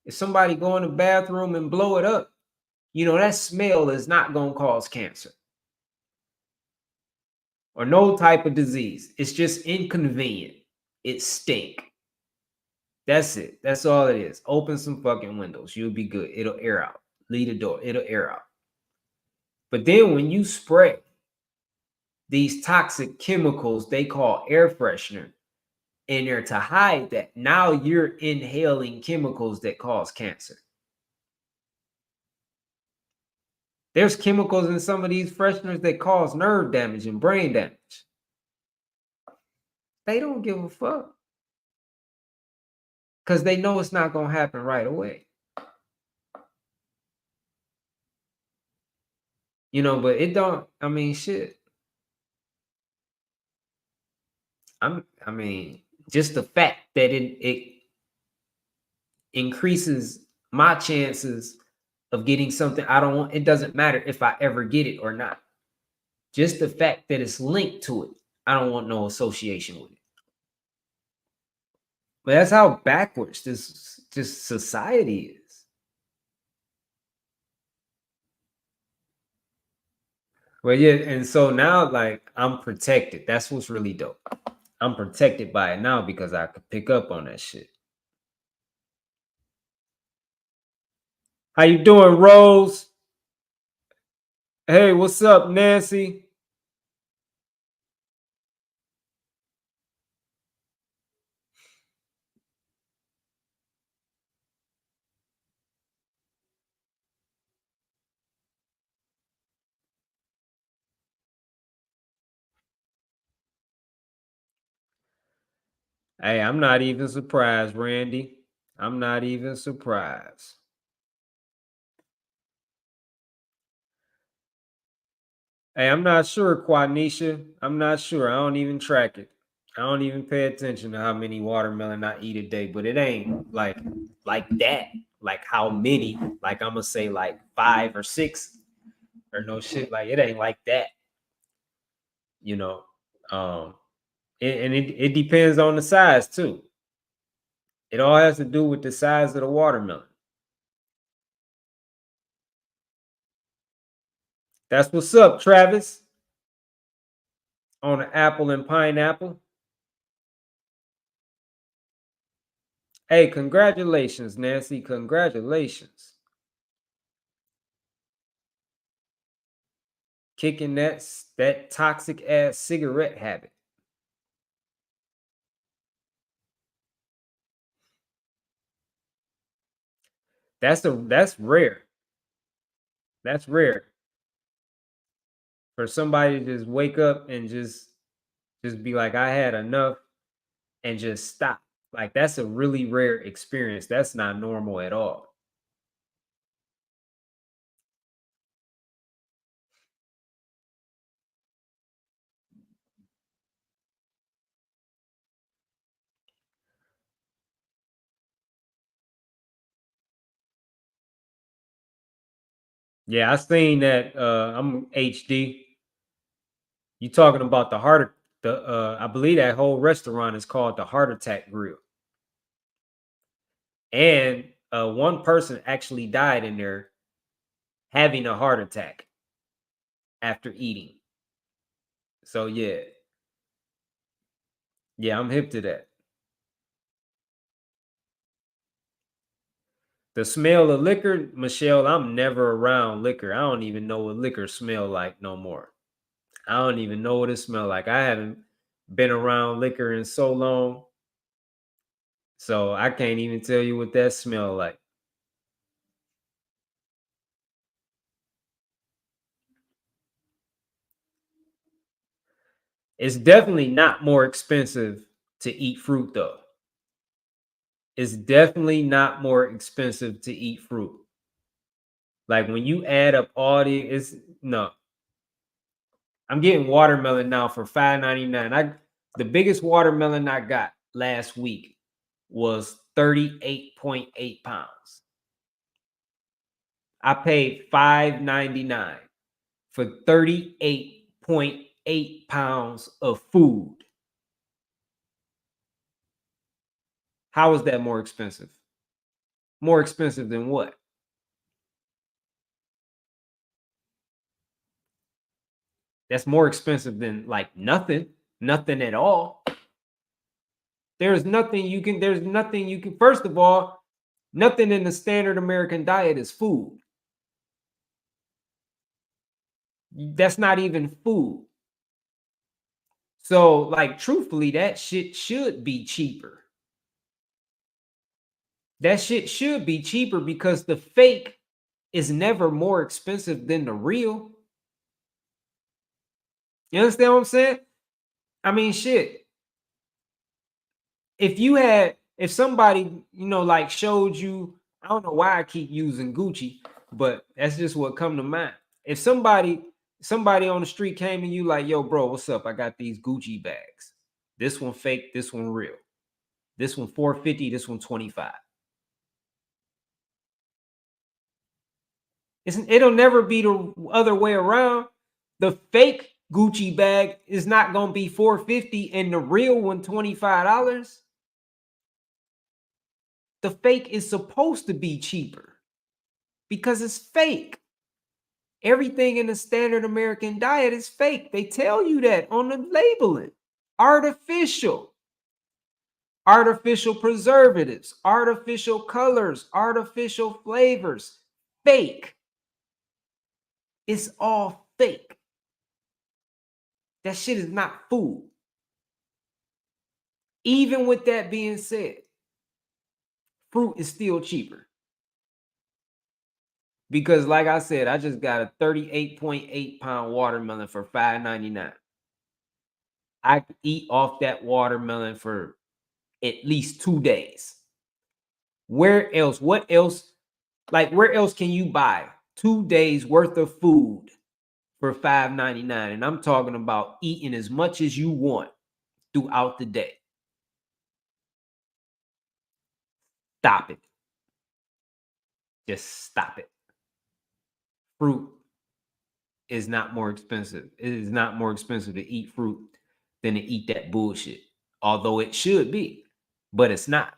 if somebody go in the bathroom and blow it up, that smell is not going to cause cancer or no type of disease. It's just inconvenient. It stink. That's it. That's all it is. Open some fucking windows. You'll be good. It'll air out. Leave the door. It'll air out. But then when you spray these toxic chemicals they call air freshener in there to hide that, now you're inhaling chemicals that cause cancer. There's chemicals in some of these fresheners that cause nerve damage and brain damage. They don't give a fuck because they know it's not going to happen right away. But it don't, I mean, shit. I mean, just the fact that it increases my chances of getting something I don't want. It doesn't matter if I ever get it or not. Just the fact that it's linked to it, I don't want no association with it. But that's how backwards this just society is. Well, yeah, and so now like I'm protected. That's what's really dope. I'm protected by it now because I could pick up on that shit. How you doing, Rose? Hey, what's up, Nancy? Hey, I'm not even surprised, Randy. I'm not even surprised. Hey, I'm not sure, Quanisha. I'm not sure. I don't even track it. I don't even pay attention to how many watermelon I eat a day, but it ain't like that. Like how many? Like I'm gonna say like 5 or 6 or no shit. Like it ain't like that. You know. Um it depends on the size too. It all has to do with the size of the watermelon. That's what's up, Travis. On an apple and pineapple. Hey, congratulations, Nancy. Congratulations. Kicking that toxic ass cigarette habit. That's rare. That's rare for somebody to just wake up and just be like, I had enough and just stop. Like that's a really rare experience. That's not normal at all. Yeah, I seen that. I'm HD. You talking about I believe that whole restaurant is called the Heart Attack Grill. And one person actually died in there having a heart attack after eating. So yeah, I'm hip to that. The smell of liquor, Michelle, I'm never around liquor. I don't even know what liquor smell like no more. I don't even know what it smell like. I haven't been around liquor in so long, so I can't even tell you what that smell like. It's definitely not more expensive to eat fruit though. It's definitely not more expensive to eat fruit. Like when you add up all the it's no. I'm getting watermelon now for $5.99. The biggest watermelon I got last week was 38.8 pounds. I paid $5.99 for 38.8 pounds of food. How is that more expensive? More expensive than what? That's more expensive than like nothing, nothing at all. There's nothing you can, first of all, nothing in the standard American diet is food. That's not even food. So, like, truthfully, that shit should be cheaper. That shit should be cheaper because the fake is never more expensive than the real. You understand what I'm saying? I mean, shit. If somebody, like showed you, I don't know why I keep using Gucci, but that's just what come to mind. If somebody on the street came and you like, yo, bro, what's up? I got these Gucci bags. This one fake, this one real. This one 450, this one 25. It'll never be the other way around. The fake Gucci bag is not gonna be 450 and the real one $25. The fake is supposed to be cheaper because it's fake. Everything in the standard American diet is fake. They tell you that on the labeling. Artificial. Artificial preservatives, artificial colors, artificial flavors. Fake. It's all fake. That shit is not food. Even with that being said, fruit is still cheaper. Because, like I said, I just got a 38.8 pound watermelon for $5.99. I could eat off that watermelon for at least 2 days. Where else? What else? Like, where else can you buy 2 days worth of food for $5.99? And I'm talking about eating as much as you want throughout the day. Stop it. Just stop it. Fruit is not more expensive. It is not more expensive to eat fruit than to eat that bullshit. Although it should be, but it's not.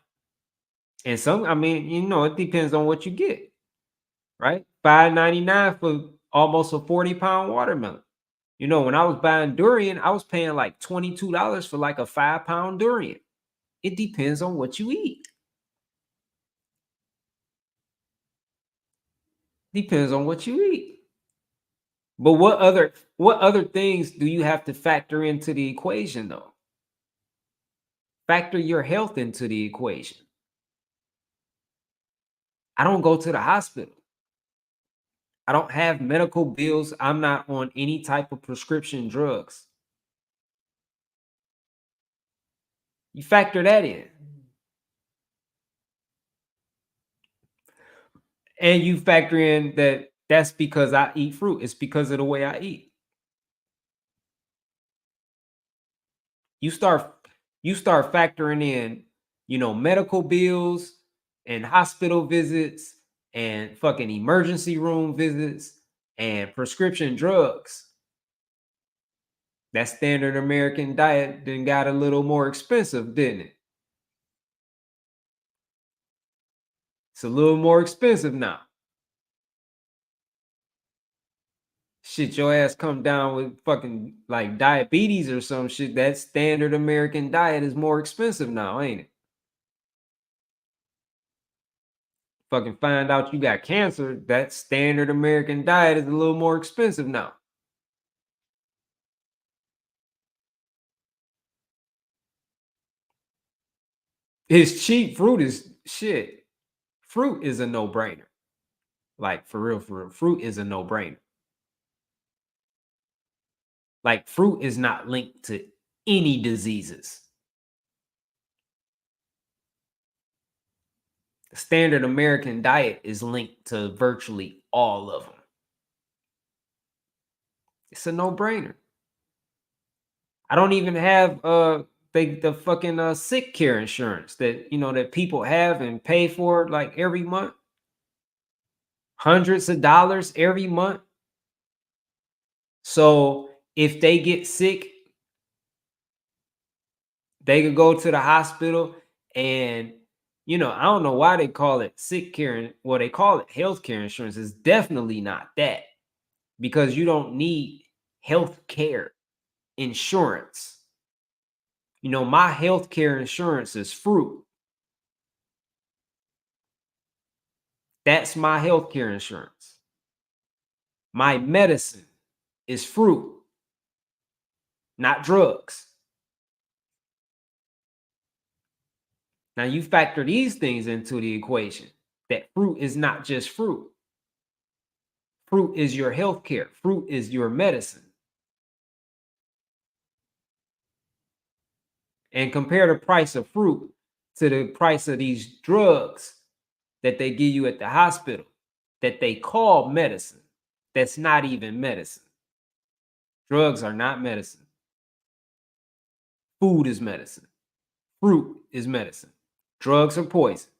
And I mean, it depends on what you get, right? $5.99 for almost a 40-pound watermelon. When I was buying durian, I was paying like $22 for like a 5-pound durian. It depends on what you eat. Depends on what you eat. But what other things do you have to factor into the equation though? Factor your health into the equation. I don't go to the hospital. I don't have medical bills. I'm not on any type of prescription drugs. You factor that in. And you factor in that that's because I eat fruit. It's because of the way I eat. You start you start factoring in, medical bills and hospital visits and fucking emergency room visits and prescription drugs. That standard American diet then got a little more expensive, didn't it? It's a little more expensive now. Shit, your ass come down with fucking like diabetes or some shit. That standard American diet is more expensive now, ain't it? Fucking find out you got cancer, that standard American diet is a little more expensive now. It's cheap. Fruit is shit. Fruit is a no-brainer. Like for real, for real. Fruit is a no-brainer. Like fruit is not linked to any diseases. The standard American diet is linked to virtually all of them. It's a no-brainer. I don't even have the fucking sick care insurance that that people have and pay for like every month. Hundreds of dollars every month. So if they get sick, they could go to the hospital and I don't know why they call it sick care. Well, they call it health care insurance. It's definitely not that because you don't need health care insurance. My health care insurance is fruit. That's my health care insurance. My medicine is fruit, not drugs. Now you factor these things into the equation that fruit is not just fruit. Fruit is your health care. Fruit is your medicine. And compare the price of fruit to the price of these drugs that they give you at the hospital that they call medicine. That's not even medicine. Drugs are not medicine. Food is medicine. Fruit is medicine. Drugs are poison.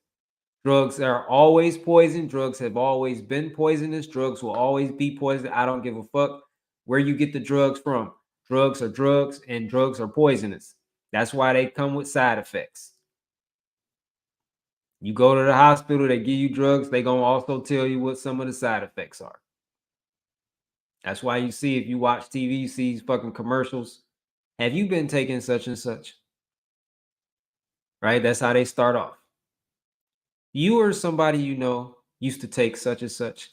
Drugs are always poison. Drugs have always been poisonous. Drugs will always be poison. I don't give a fuck where you get the drugs from. Drugs are drugs and drugs are poisonous. That's why they come with side effects. You go to the hospital, they give you drugs, they gonna also tell you what some of the side effects are. That's why you see, if you watch TV, you see these fucking commercials. Have you been taking such and such? Right? That's how they start off. You or somebody used to take such and such.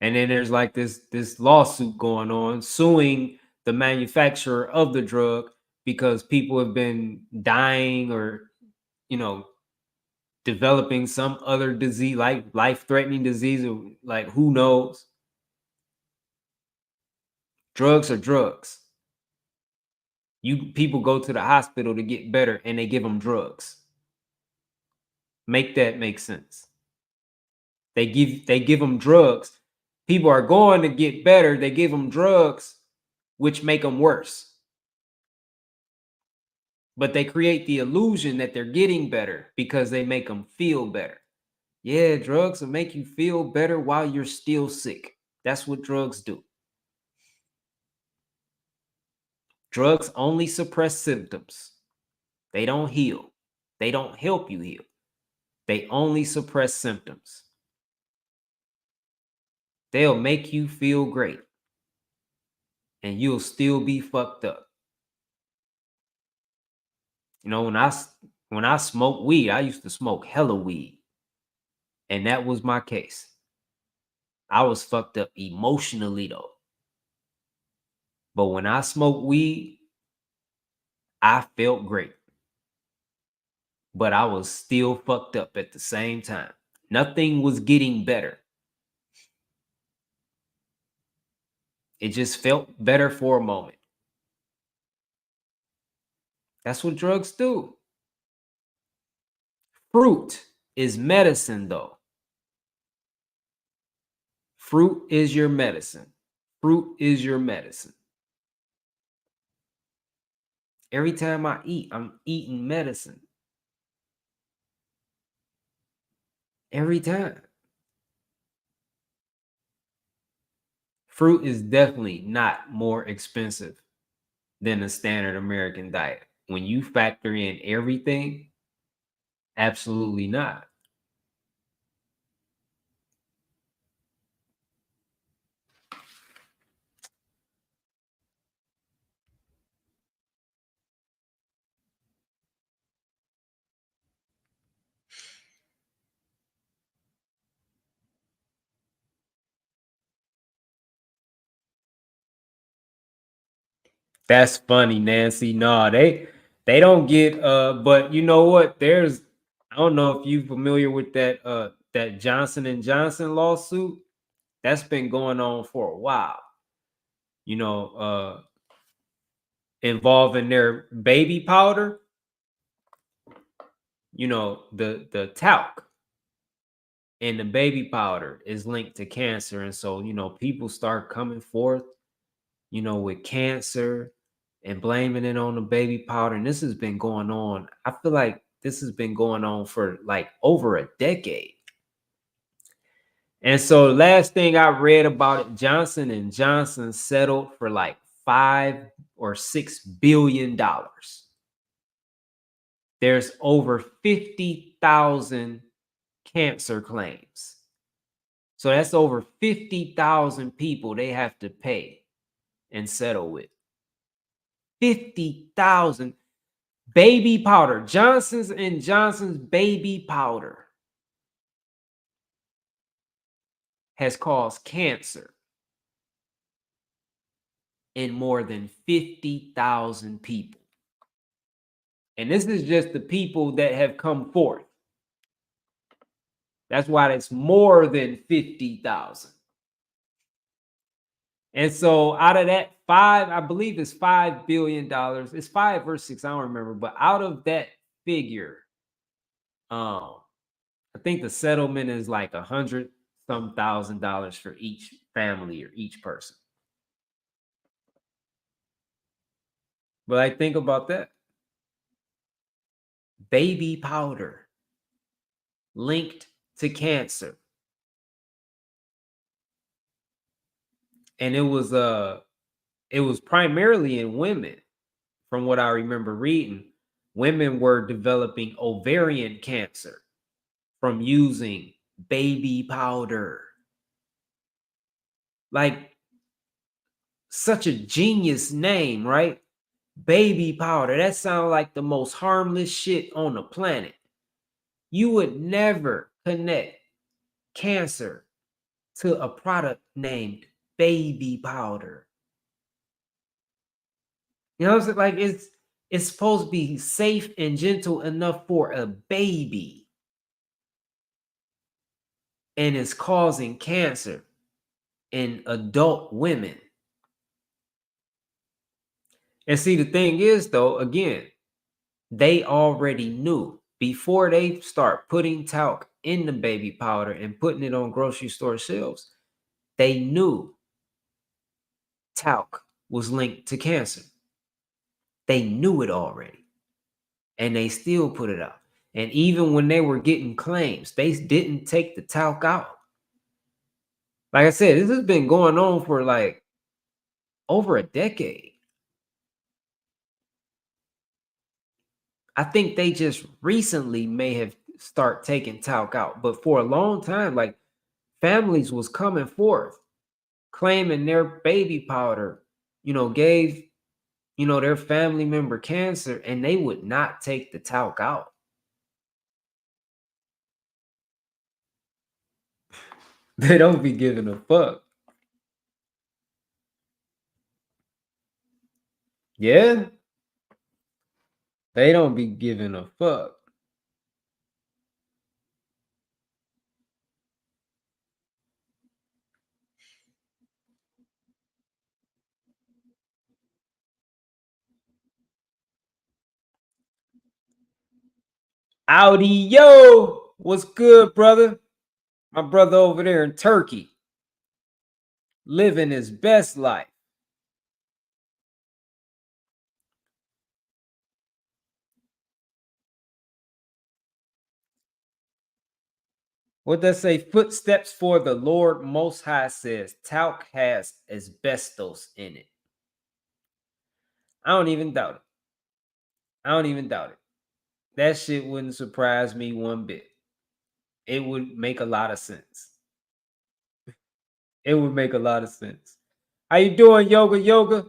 And then there's like this lawsuit going on suing the manufacturer of the drug because people have been dying or you know developing some other disease, like life-threatening disease, or like who knows. Drugs are drugs. People go to the hospital to get better and they give them drugs. Make that make sense. They give them drugs. People are going to get better. They give them drugs, which make them worse. But they create the illusion that they're getting better because they make them feel better. Yeah, drugs will make you feel better while you're still sick. That's what drugs do. Drugs only suppress symptoms. They don't heal. They don't help you heal. They only suppress symptoms. They'll make you feel great and you'll still be fucked up. When I smoked weed, I used to smoke hella weed. And that was my case. I was fucked up emotionally though. But when I smoked weed, I felt great. But I was still fucked up at the same time. Nothing was getting better. It just felt better for a moment. That's what drugs do. Fruit is medicine, though. Fruit is your medicine. Fruit is your medicine. Every time I eat, I'm eating medicine. Every time. Fruit is definitely not more expensive than a standard American diet. When you factor in everything, absolutely not. That's funny, Nancy. No, they don't get but you know what? There's I don't know if you familiar with that Johnson and Johnson lawsuit. That's been going on for a while. You know, involving their baby powder, the talc and the baby powder is linked to cancer. And so, people start coming forth, with cancer and blaming it on the baby powder. And this has been going on. I feel like this has been going on for like over a decade. And so last thing I read about it, Johnson and Johnson settled for like $5 or $6 billion. There's over 50,000 cancer claims. So that's over 50,000 people they have to pay and settle with. 50,000 baby powder. Johnson's and Johnson's baby powder has caused cancer in more than 50,000 people. And this is just the people that have come forth. That's why it's more than 50,000. And so out of that I believe it's $5 billion. It's 5 or 6, I don't remember. But out of that figure, I think the settlement is like $100,000 for each family or each person. But I think about that. Baby powder linked to cancer. And it was primarily in women, from what I remember reading. Women were developing ovarian cancer from using baby powder. Like, such a genius name, right? Baby powder. That sounds like the most harmless shit on the planet. You would never connect cancer to a product named baby powder. You know what I'm saying? Like, it's supposed to be safe and gentle enough for a baby, and it's causing cancer in adult women. And see, the thing is, though, again, they already knew before they start putting talc in the baby powder and putting it on grocery store shelves. They knew talc was linked to cancer. They knew it already, and they still put it out. And even when they were getting claims, they didn't take the talc out. Like I said, this has been going on for like over a decade. I think they just recently may have start taking talc out, but for a long time, like, families was coming forth claiming their baby powder, gave, their family member cancer, and they would not take the talc out. They don't be giving a fuck. Yeah, they don't be giving a fuck. Audi, yo, what's good, brother? My brother over there in Turkey, living his best life. What does say? Footsteps for the Lord Most High says talc has asbestos in it. I don't even doubt it. I don't even doubt it. That shit wouldn't surprise me one bit. It would make a lot of sense. It would make a lot of sense. How you doing, yoga?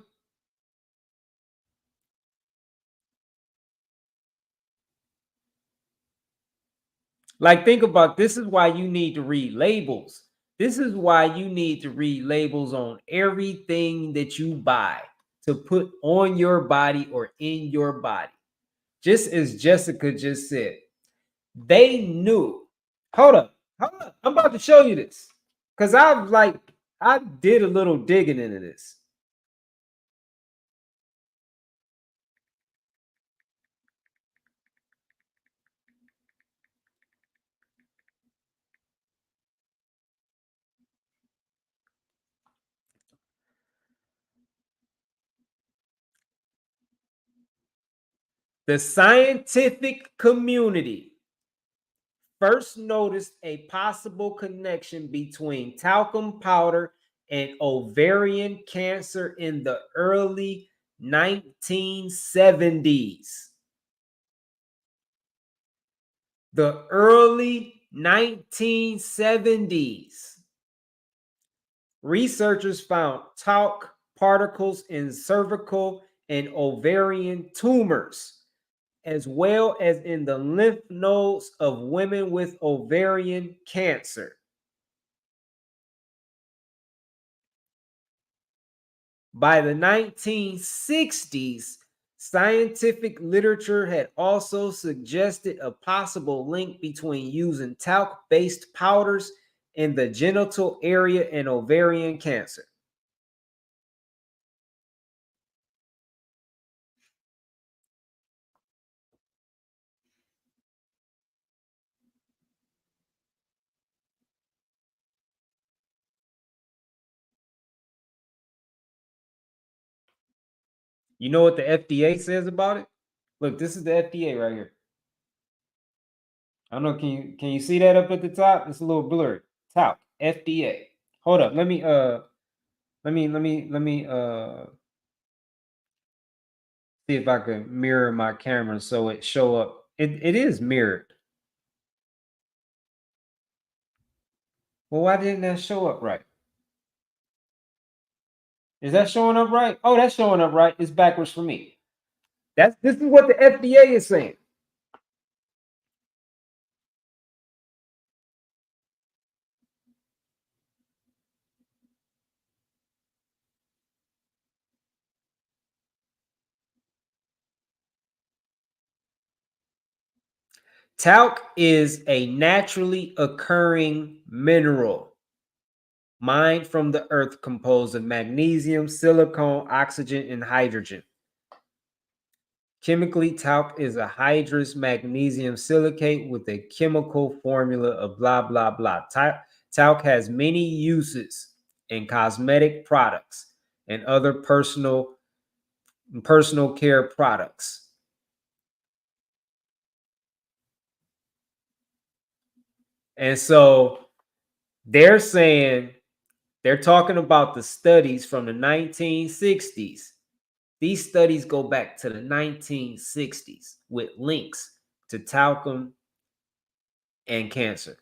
Like, think about this is why you need to read labels. This is why you need to read labels on everything that you buy to put on your body or in your body. Just as Jessica just said, they knew. Hold up. I'm about to show you this. Because I did a little digging into this. The scientific community first noticed a possible connection between talcum powder and ovarian cancer in the early 1970s. The early 1970s. Researchers found talc particles in cervical and ovarian tumors, as well as in the lymph nodes of women with ovarian cancer. By the 1960s, scientific literature had also suggested a possible link between using talc-based powders in the genital area and ovarian cancer. You know what the FDA says about it? Look, this is the FDA right here. I don't know. Can you see that up at the top? It's a little blurry. Talc, FDA. Hold up. Let me see if I can mirror my camera so it show up. It is mirrored. Well, why didn't that show up right? Is that showing up right? Oh, that's showing up right. It's backwards for me. This is what the FDA is saying. Talc is a naturally occurring mineral mined from the earth composed of magnesium, silicon, oxygen, and hydrogen. Chemically, talc is a hydrous magnesium silicate with a chemical formula of blah, blah, blah. Talc has many uses in cosmetic products and other personal care products. And so they're saying, they're talking about the studies from the 1960s. These studies go back to the 1960s with links to talcum and cancer.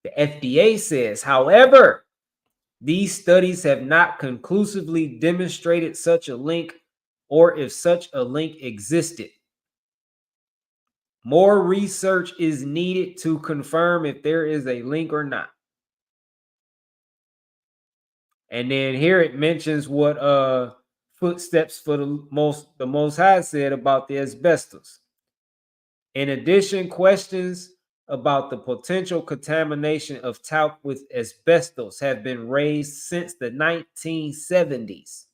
The FDA says, however, these studies have not conclusively demonstrated such a link or if such a link existed. More research is needed to confirm if there is a link or not. And then here it mentions what Footsteps for the Most High said about the asbestos. In addition, questions about the potential contamination of talc with asbestos have been raised since the 1970s.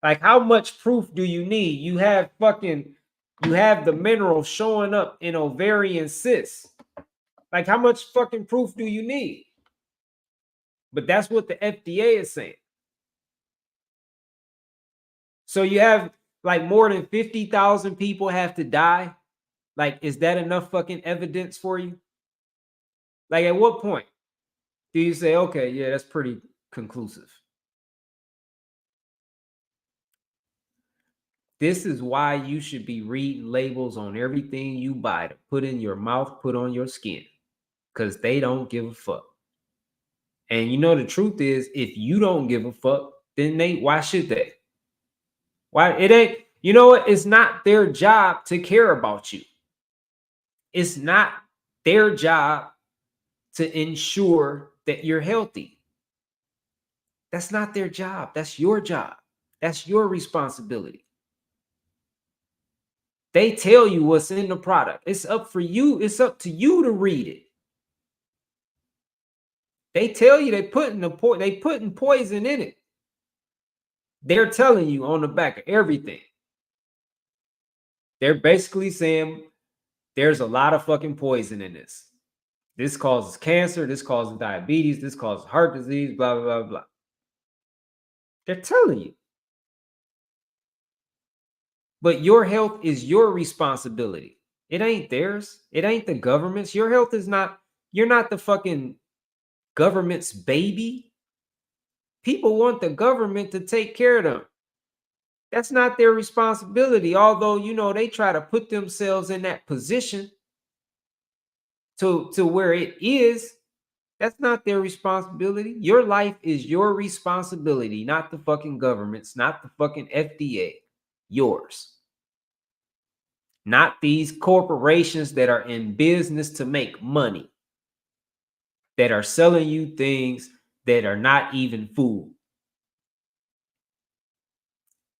Like, how much proof do you need? You have the mineral showing up in ovarian cysts. Like, how much fucking proof do you need? But that's what the FDA is saying. So you have like more than 50,000 people have to die. Like, is that enough fucking evidence for you? Like, at what point do you say, okay, yeah, that's pretty conclusive? This is why you should be reading labels on everything you buy to put in your mouth, put on your skin, because they don't give a fuck. And you know, the truth is, if you don't give a fuck, then why should they? Why it ain't, you know what? It's not their job to care about you. It's not their job to ensure that you're healthy. That's not their job. That's your job. That's your responsibility. They tell you what's in the product. It's up for you. It's up to you to read it. They tell you they putting poison in it. They're telling you on the back of everything. They're basically saying there's a lot of fucking poison in this. This causes cancer. This causes diabetes. This causes heart disease. Blah, blah, blah, blah. They're telling you. But your health is your responsibility. It ain't theirs. It ain't the government's. Your health is not, you're not the fucking government's baby. People want the government to take care of them. That's not their responsibility. Although, you know, they try to put themselves in that position to where it is. That's not their responsibility. Your life is your responsibility, not the fucking government's, not the fucking FDA. Yours. Not these corporations that are in business to make money, that are selling you things that are not even food.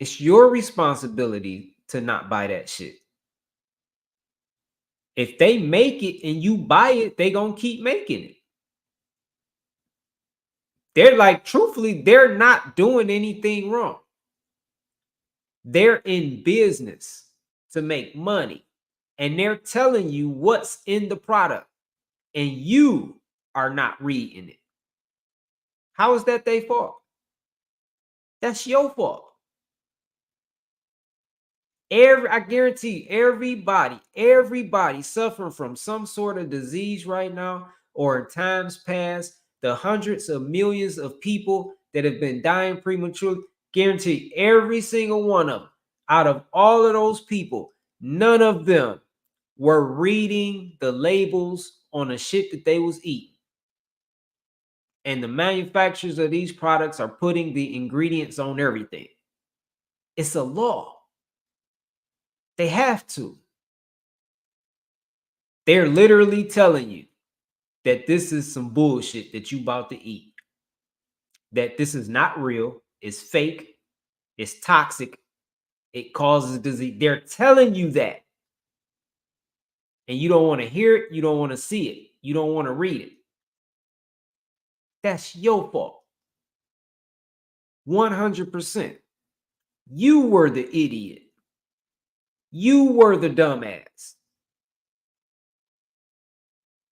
It's your responsibility to not buy that shit. If they make it and you buy it, they gonna keep making it. They're like, truthfully, they're not doing anything wrong. They're in business to make money, and they're telling you what's in the product, and you are not reading it. How is that their fault? That's your fault. I guarantee everybody suffering from some sort of disease right now, or in times past, the hundreds of millions of people that have been dying prematurely, guarantee every single one of them, out of all of those people, none of them were reading the labels on the shit that they was eating. And the manufacturers of these products are putting the ingredients on everything. It's a law. They have to. They're literally telling you that this is some bullshit that you about to eat. That this is not real. It's fake. It's toxic. It causes disease. They're telling you that. And you don't want to hear it. You don't want to see it. You don't want to read it. That's your fault. 100%. You were the idiot. You were the dumbass.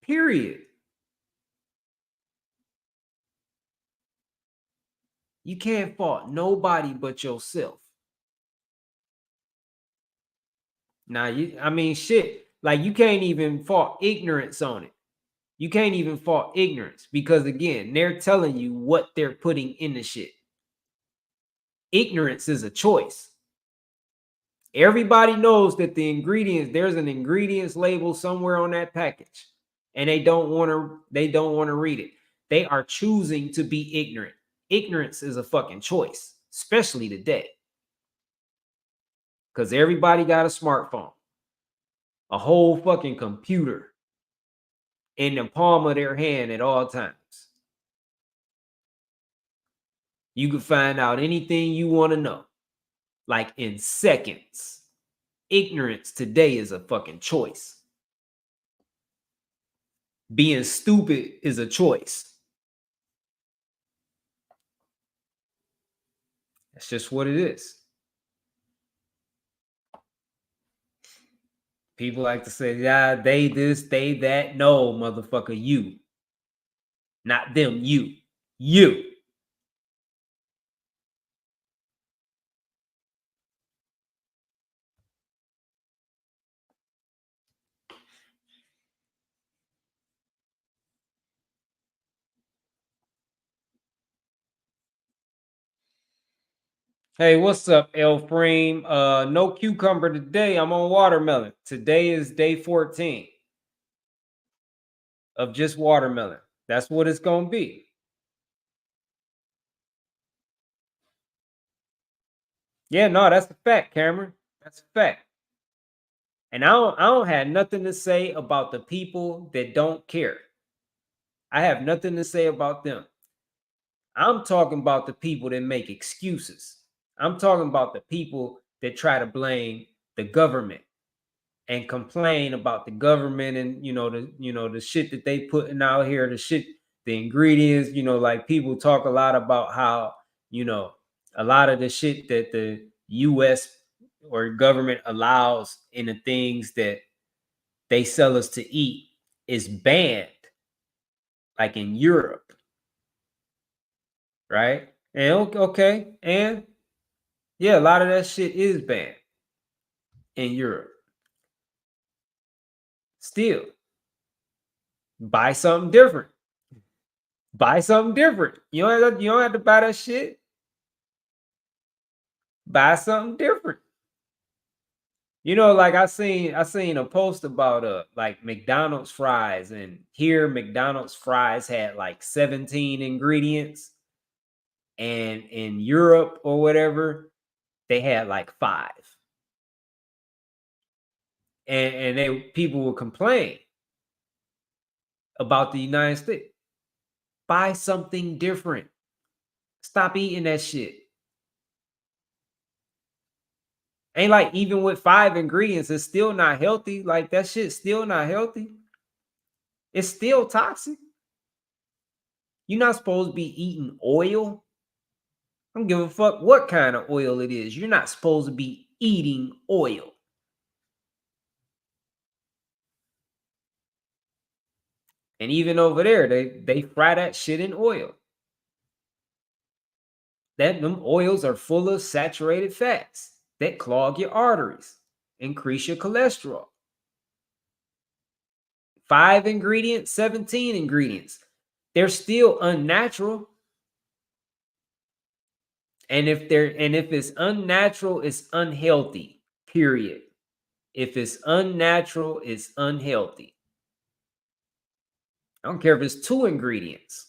Period. You can't fault nobody but yourself. Now, shit. Like, you can't even fault ignorance on it. You can't even fault ignorance because, again, they're telling you what they're putting in the shit. Ignorance is a choice. Everybody knows that the ingredients, there's an ingredients label somewhere on that package, and they don't want to read it. They are choosing to be ignorant. Ignorance is a fucking choice, especially today. Because everybody got a smartphone, a whole fucking computer in the palm of their hand at all times. You can find out anything you want to know, like in seconds. Ignorance today is a fucking choice. Being stupid is a choice. That's just what it is. People like to say, yeah, they this, they that. No, motherfucker, you. Not them, you. You. Hey, what's up, El Frame? No cucumber today. I'm on watermelon. Today is day 14 of just watermelon. That's what it's gonna be. Yeah, no, that's a fact, Cameron. That's a fact. And I don't have nothing to say about the people that don't care. I have nothing to say about them. I'm talking about the people that make excuses. I'm talking about the people that try to blame the government and complain about the government and the shit that they putting out here, the ingredients, like people talk a lot about how, you know, a lot of the shit that the US or government allows in the things that they sell us to eat is banned, like in Europe, right? And okay, and yeah, a lot of that shit is banned in Europe. Still, buy something different. Buy something different. You don't have to buy that shit. Buy something different. Like I seen a post about like McDonald's fries, and here McDonald's fries had like 17 ingredients, and in Europe or whatever, they had like 5. And they people would complain about the United States. Buy something different. Stop eating that shit. Ain't like even with 5 ingredients, it's still not healthy. Like that shit's still not healthy. It's still toxic. You're not supposed to be eating oil. I don't give a fuck what kind of oil it is. You're not supposed to be eating oil. And even over there, they fry that shit in oil. Them oils are full of saturated fats that clog your arteries, increase your cholesterol. 5 ingredients, 17 ingredients. They're still unnatural. And if it's unnatural, it's unhealthy. Period. If it's unnatural, it's unhealthy. I don't care if it's 2 ingredients.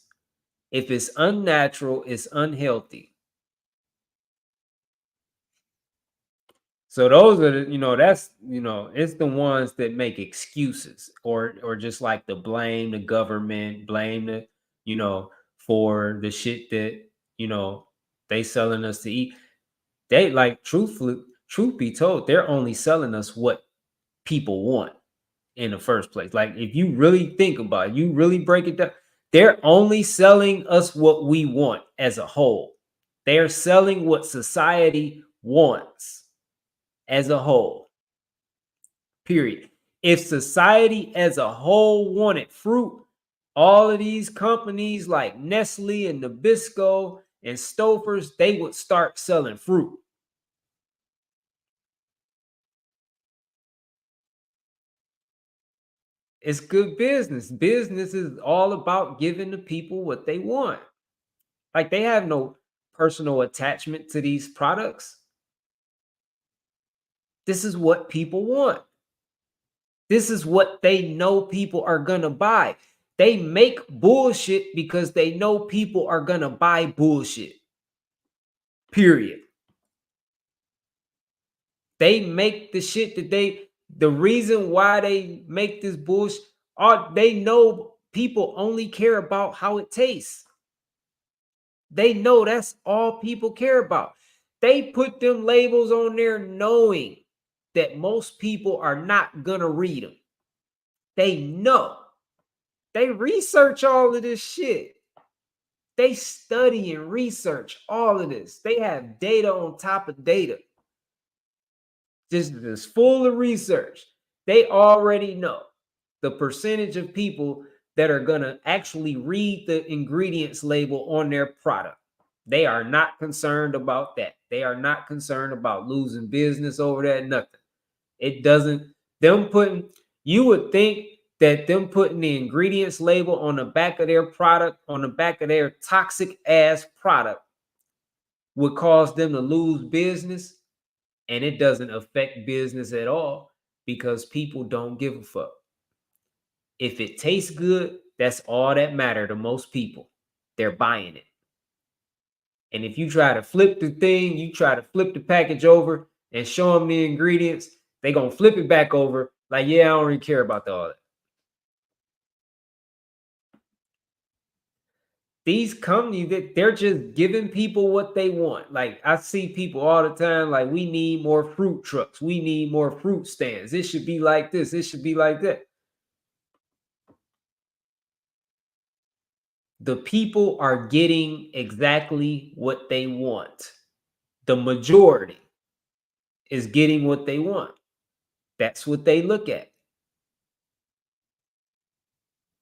If it's unnatural, it's unhealthy. So those are it's the ones that make excuses, or just like to blame the government, blame the, for the shit that, they selling us to eat. They like truth be told, they're only selling us what people want in the first place. Like if you really think about it, you really break it down, they're only selling us what we want as a whole. They're selling what society wants as a whole. Period. If society as a whole wanted fruit, all of these companies like Nestle and Nabisco and Stouffer's, they would start selling fruit. It's good business. Business is all about giving the people what they want. Like they have no personal attachment to these products. This is what people want. This is what they know people are going to buy. They make bullshit because they know people are going to buy bullshit. Period. They make the shit that the reason why they make this bullshit, they know people only care about how it tastes. They know that's all people care about. They put them labels on there knowing that most people are not gonna read them. They know. They research all of this shit. They study and research all of this. They have data on top of data. Just full of research. They already know the percentage of people that are gonna actually read the ingredients label on their product. They are not concerned about that. They are not concerned about losing business over that. Nothing. It doesn't. You would think that them putting the ingredients label on the back of their product, on the back of their toxic ass product, would cause them to lose business, and it doesn't affect business at all because people don't give a fuck. If it tastes good, that's all that matter to most people. They're buying it. And if you try to flip the thing, you try to flip the package over and show them the ingredients, they gonna flip it back over like, yeah, I don't really care about all that. these companies that they're just giving people what they want. Like I see people all the time, like we need more fruit trucks, we need more fruit stands. It should be like this, it should be like that. The people are getting exactly what they want. The majority is getting what they want. That's what they look at.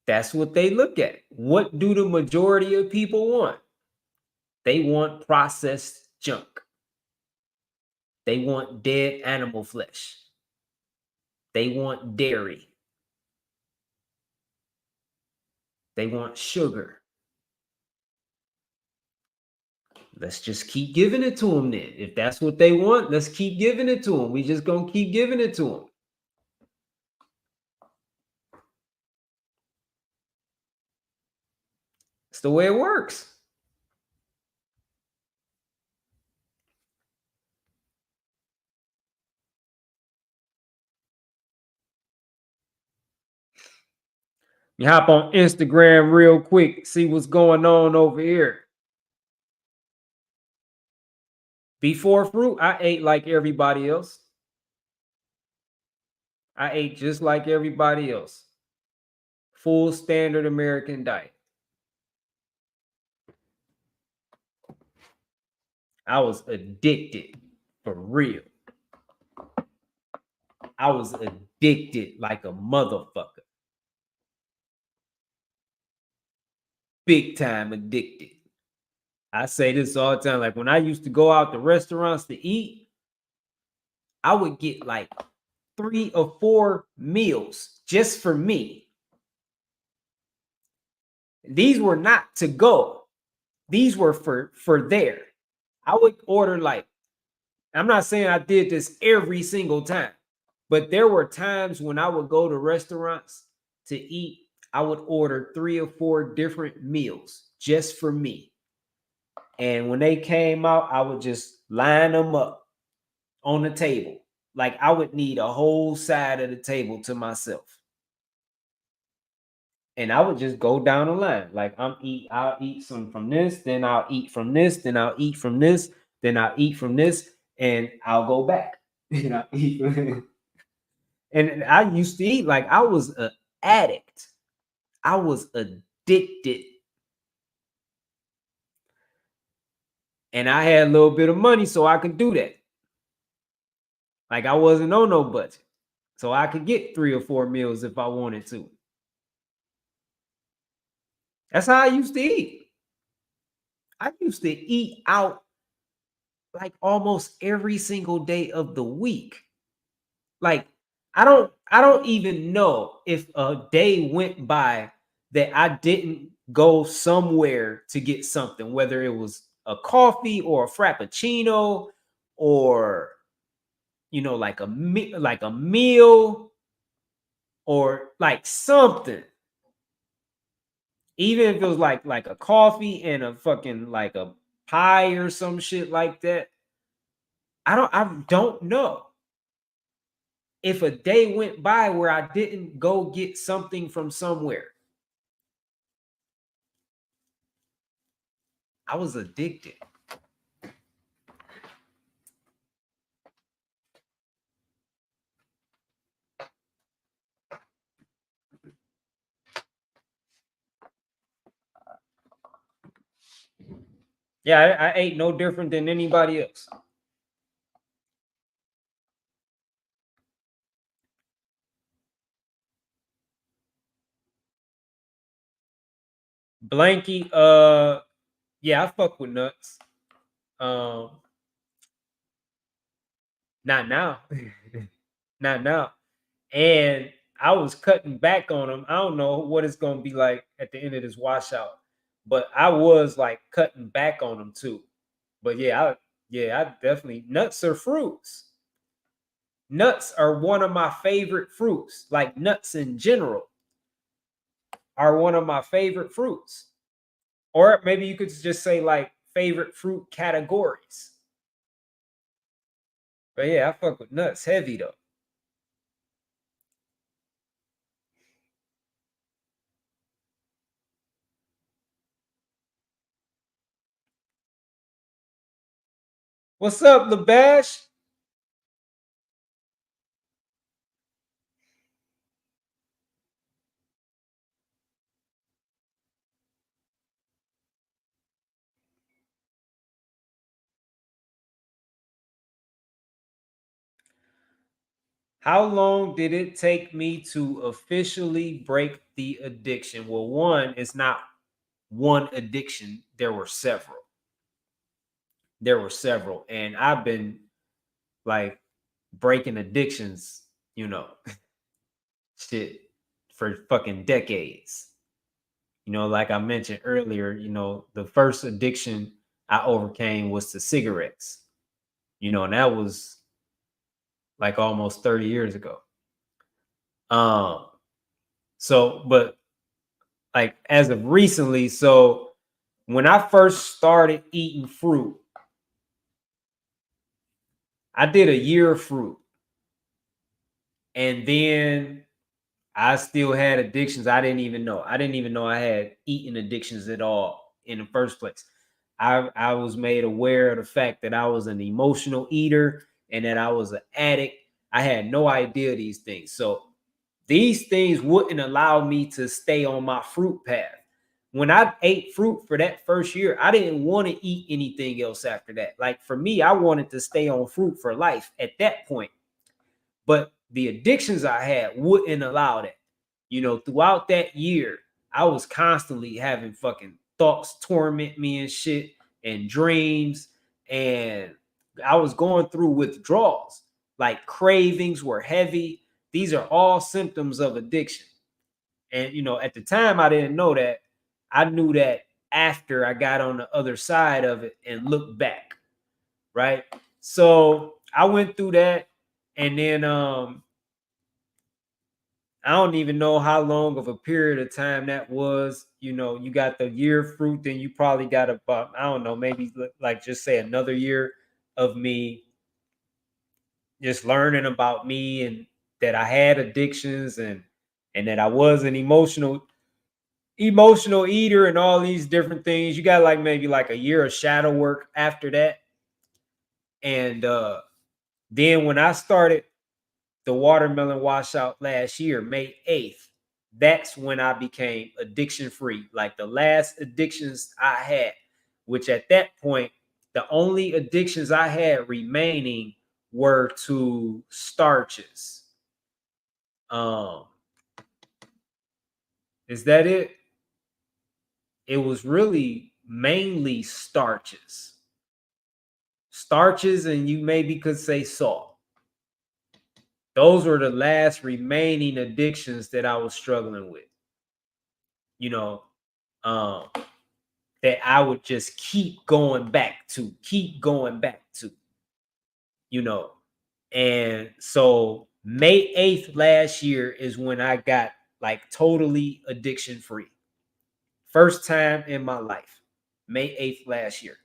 That's what they look at. What do the majority of people want? They want processed junk. They want dead animal flesh. They want dairy. They want sugar. Let's just keep giving it to them then. If that's what they want, let's keep giving it to them. We just gonna keep giving it to them. It's the way it works. You hop on Instagram real quick, see what's going on over here. Before fruit, I ate like everybody else. I ate just like everybody else. Full standard American diet. I was addicted for real. I was addicted like a motherfucker. Big time addicted. I say this all the time. Like when I used to go out to restaurants to eat, I would get like 3 or 4 meals just for me. These were not to go. These were for there. I would order like, I'm not saying I did this every single time, but there were times when I would go to restaurants to eat, I would order 3 or 4 different meals just for me. And when they came out, I would just line them up on the table. Like I would need a whole side of the table to myself. And I would just go down the line. Like I'll eat some from this, then I'll eat from this, then I'll eat from this, then I'll eat from this, and I'll go back. And I eat. And I used to eat like I was an addict. I was addicted. And I had a little bit of money so I could do that. Like I wasn't on no budget. So I could get 3 or 4 meals if I wanted to. That's how I used to eat. I used to eat out like almost every single day of the week. Like I don't even know if a day went by that I didn't go somewhere to get something, whether it was a coffee or a frappuccino or like a meal or like something. Even if it was like a coffee and a fucking like a pie or some shit like that. I don't know if a day went by where I didn't go get something from somewhere. I was addicted. Yeah, I ate no different than anybody else. Blanky, yeah, I fuck with nuts. Um, Not now. Not now. And I was cutting back on them. I don't know what it's gonna be like at the end of this washout, but I was like cutting back on them too. But I definitely nuts are fruits. Nuts are one of my favorite fruits. Like nuts in general are one of my favorite fruits. Or maybe you could just say like favorite fruit categories. But yeah, I fuck with nuts heavy though. What's up, LaBash? How long did it take me to officially break the addiction? Well, one, it's not one addiction. There were several. There were several. And I've been like breaking addictions, you know, shit for fucking decades. Like I mentioned earlier, the first addiction I overcame was to cigarettes, and that was like almost 30 years ago. Um, but like as of recently, so when I first started eating fruit, I did a year of fruit. And then I still had addictions. I didn't even know. I didn't even know I had eating addictions at all in the first place. I was made aware of the fact that I was an emotional eater and that I was an addict. I had no idea these things. So these things wouldn't allow me to stay on my fruit path. When I ate fruit for that first year, I didn't want to eat anything else after that. Like for me, I wanted to stay on fruit for life at that point. But the addictions I had wouldn't allow that. Throughout that year, I was constantly having fucking thoughts torment me and shit and dreams. And I was going through withdrawals. Like cravings were heavy. These are all symptoms of addiction. And, at the time, I didn't know that. I knew that after I got on the other side of it and looked back. Right. So I went through that. And then I don't even know how long of a period of time that was. You got the year fruit, then you probably got about, I don't know, maybe like just say another year of me just learning about me and that I had addictions and that I was an emotional eater and all these different things. You got like maybe like a year of shadow work after that. And then when I started the watermelon washout last year, May 8th, that's when I became addiction free. Like the last addictions I had, which at that point, the only addictions I had remaining were to starches. Um, is that it? It was really mainly starches. Starches, and you maybe could say salt. Those were the last remaining addictions that I was struggling with. You know, um, that I would just keep going back to, you know. And so May 8th last year is when I got like totally addiction free. First time in my life, May 8th last year.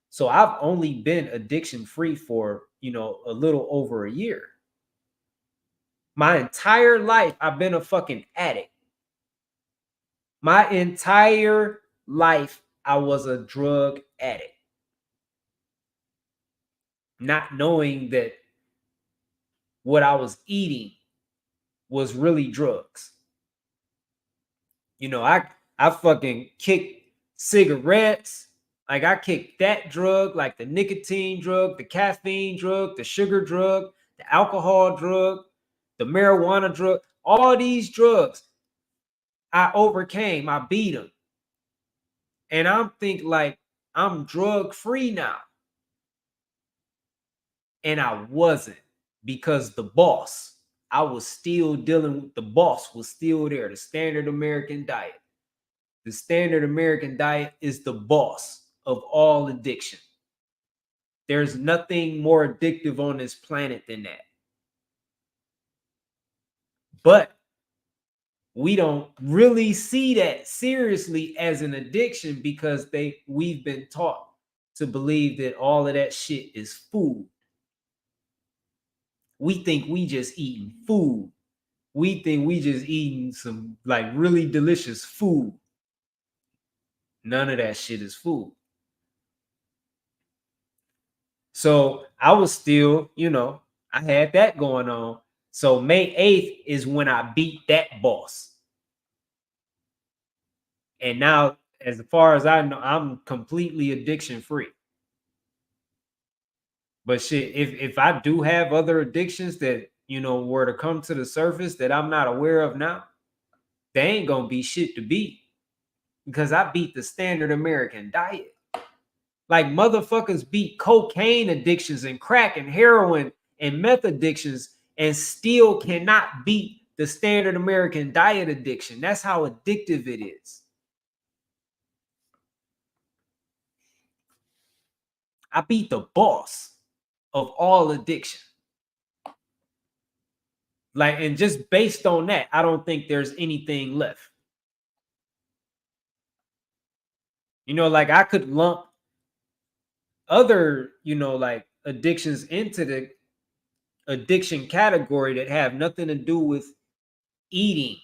So I've only been addiction free for, a little over a year. My entire life, I've been a fucking addict. My entire life, I was a drug addict. Not knowing that what I was eating was really drugs. I fucking kicked cigarettes. Like I kicked that drug, like the nicotine drug, the caffeine drug, the sugar drug, the alcohol drug, the marijuana drug, all these drugs I overcame. I beat them. And I'm thinking like I'm drug free now. And I wasn't, because I was still dealing with the boss was still there, the standard American diet. The standard American diet is the boss of all addiction. There's nothing more addictive on this planet than that. But we don't really see that seriously as an addiction because we've been taught to believe that all of that shit is food. We think we just eating food. We think we just eating some like really delicious food. None of that shit is food. So I was still, I had that going on. So May 8th is when I beat that boss. And now, as far as I know, I'm completely addiction free. But shit, if I do have other addictions that, were to come to the surface that I'm not aware of now, they ain't gonna be shit to beat because I beat the standard American diet. Like motherfuckers beat cocaine addictions and crack and heroin and meth addictions and still cannot beat the standard American diet addiction. That's how addictive it is. I beat the boss of all addiction. Like, and just based on that, I don't think there's anything left. Like I could lump other, like addictions into the addiction category that have nothing to do with eating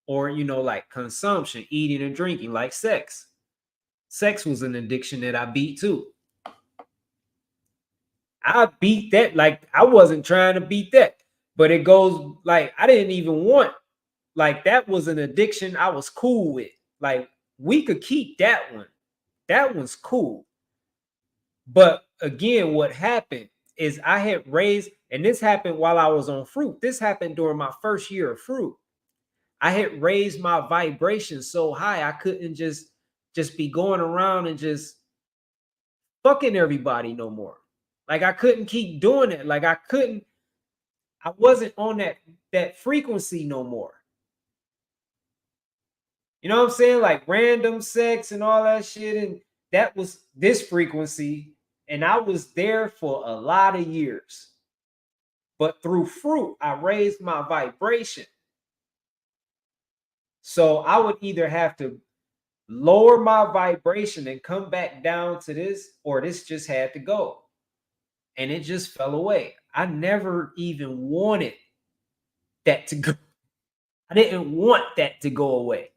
or, like consumption, eating and drinking, like sex. Sex was an addiction that I beat too. I beat that. Like I wasn't trying to beat that, but it goes like I didn't even want, like that was an addiction I was cool with. Like we could keep that one. That one's cool. But again, what happened is I had raised, and this happened while I was on fruit. This happened during my first year of fruit. I had raised my vibration so high I couldn't just be going around and just fucking everybody no more. Like I couldn't keep doing it. Like I wasn't on that frequency no more. You know what I'm saying? Like random sex and all that shit. And that was this frequency. And I was there for a lot of years. But through fruit, I raised my vibration. So I would either have to lower my vibration and come back down to this, or this just had to go. And it just fell away. I never even wanted that to go. I didn't want that to go away.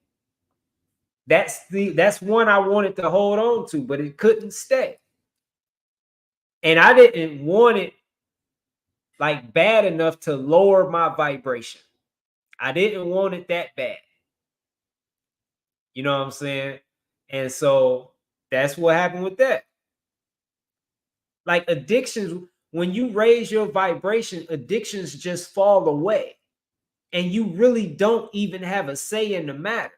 That's one I wanted to hold on to, but it couldn't stay. And I didn't want it like bad enough to lower my vibration. I didn't want it that bad. You know what I'm saying? And so that's what happened with that. Like addictions, when you raise your vibration, addictions just fall away. And you really don't even have a say in the matter.